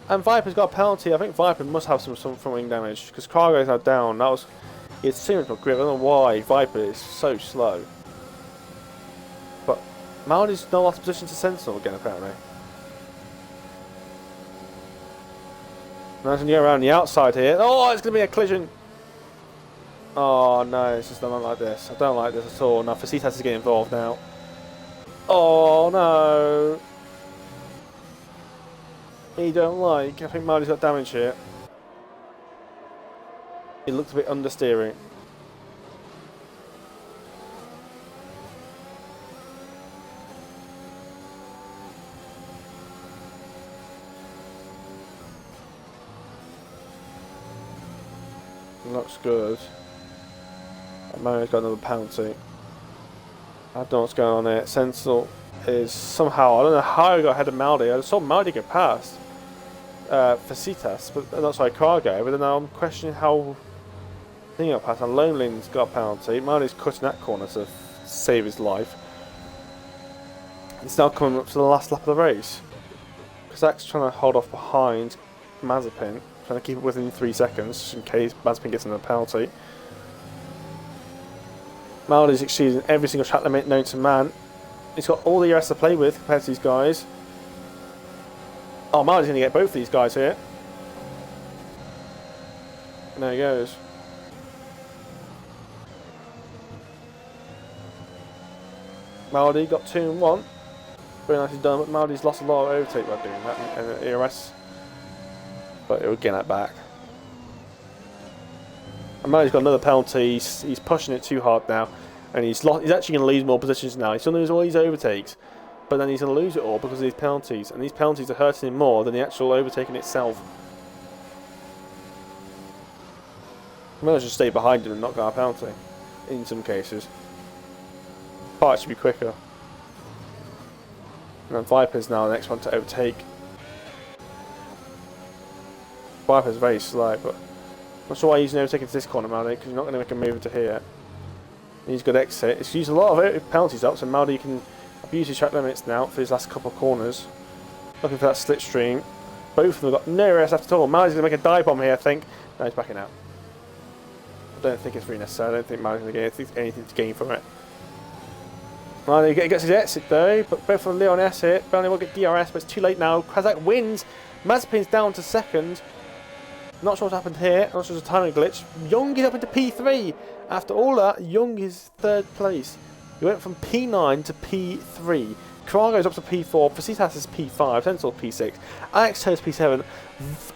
And Viper's got a penalty. I think Viper must have some front wing damage because Cargo's now down. It's too much more grip. I don't know why Viper is so slow. But Maldi's now lost position to Sentinel again, apparently. Imagine you go around the outside here. Oh, it's going to be a collision. Oh no, it's just not like this. I don't like this at all. Now Facitas is getting involved now. Oh no. He don't like. I think Maldi's got damage here. He looks a bit understeering. Looks good. Mario's got another penalty. I don't know what's going on here. Sentinel is somehow, I don't know how he got ahead of Maldi. I saw Maldi get past Facitas, but not sorry, Cargo. But then now I'm questioning how he got past. And Lonelin's got a penalty. Maldi's cutting that corner to save his life. It's now coming up to the last lap of the race. Kazak's trying to hold off behind Mazepin, trying to keep it within 3 seconds in case Mazepin gets another penalty. Maldi's exceeding every single track limit known to man. He's got all the ERS to play with compared to these guys. Oh, Maldi's going to get both of these guys here. And there he goes. Maldi got 2 and 1. Very nicely done, but Maldi's lost a lot of overtake by doing that and ERS. But he'll get that back. And Maldi's got another penalty. He's pushing it too hard now. And he's actually going to lose more positions now. He's going to lose all these overtakes. But then he's going to lose it all because of these penalties. And these penalties are hurting him more than the actual overtaking itself. Might just stay behind him and not get a penalty. In some cases. Part should be quicker. And then Viper's now the next one to overtake. Viper's very slow, but I'm not sure why he's never taken to this corner, Maldi, because you're not going to make a move into here. He's got exit. It's used a lot of penalties up, so Maldi can abuse his track limits now for his last couple of corners. Looking for that slipstream. Both of them have got no rest after all. Maldi's going to make a dive bomb here, I think. No, he's backing out. I don't think it's really necessary. I don't think Maldi's going to get anything to gain from it. Maldi gets his exit though, but both of Leon S hit. Maldi will get DRS, but it's too late now. Kazak wins. Mazepin's down to second. Not sure what happened here. Not sure it's a timing glitch. Young is up into P3. After all that, Young is 3rd place. He went from P9 to P3. Karago's up to P4. Facitas is P5. Sentinel P6. Alex is P7.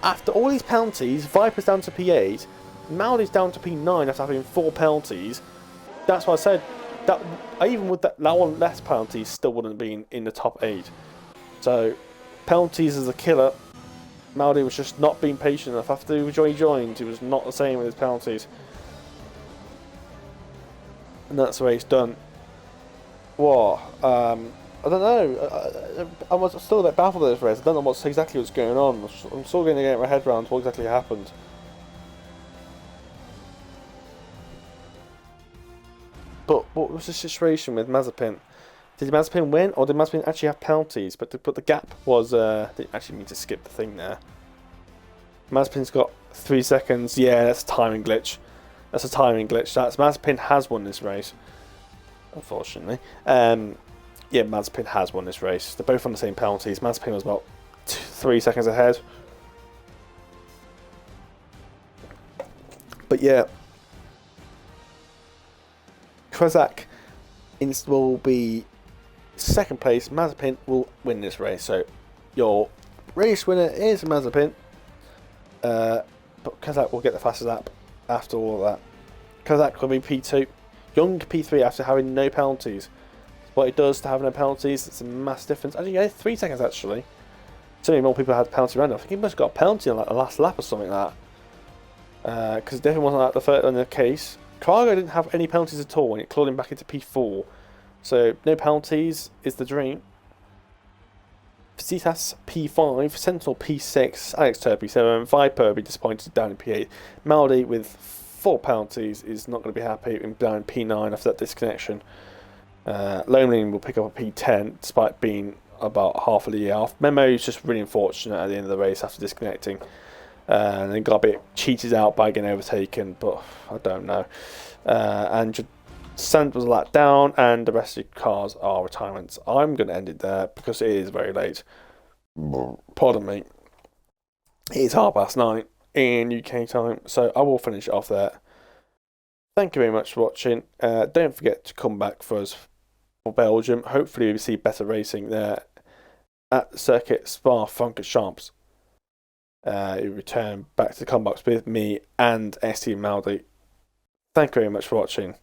After all these penalties, Viper's down to P8. Maldi's down to P9 after having 4 penalties. That's what I said. that even with that one less penalties, still wouldn't have been in the top 8. So penalties is a killer. Maldi was just not being patient enough. After he joined, he was not the same with his penalties. And that's the way it's done. What? I don't know. I was still a bit baffled with this race. I don't know exactly what's going on. I'm still going to get my head around what exactly happened. But what was the situation with Mazepin? Did Mazepin win, or did Mazepin actually have penalties? But the gap was... they actually need to skip the thing there. Mazepin's got 3 seconds. Yeah, that's a timing glitch. That's a timing glitch. Mazepin has won this race, unfortunately. Yeah, Mazepin has won this race. They're both on the same penalties. Mazepin was about 3 seconds ahead. But yeah, Krezak will be second place. Mazepin will win this race. So your race winner is Mazepin. But Krezak will get the fastest lap after all of that. Krezak will be P2. Young P3 after having no penalties. What it does to have no penalties, it's a massive difference. Actually, yeah, 3 seconds actually. So many more people had penalty around. I think he must have got a penalty on like the last lap or something like that. Because it definitely wasn't like the third on the case. Cargo didn't have any penalties at all when it clawed him back into P4. So no penalties is the dream. Citas P5, Sentinel P6, Alex Turr P7, Viper will be disappointed down in P8. Maldi with 4 penalties is not going to be happy down in P9 after that disconnection. Loneling will pick up a P10 despite being about half of the year off. Memo is just really unfortunate at the end of the race after disconnecting. And then got a bit cheated out by getting overtaken, but I don't know. And Sant was a lap down, and the rest of the cars are retirements. I'm going to end it there because it is very late. Pardon me. It is 9:30 in UK time, so I will finish it off there. Thank you very much for watching. Don't forget to come back for us for Belgium. Hopefully we see better racing there at the circuit Spa-Francorchamps. You return back to the combat with me and ST Maldi. Thank you very much for watching.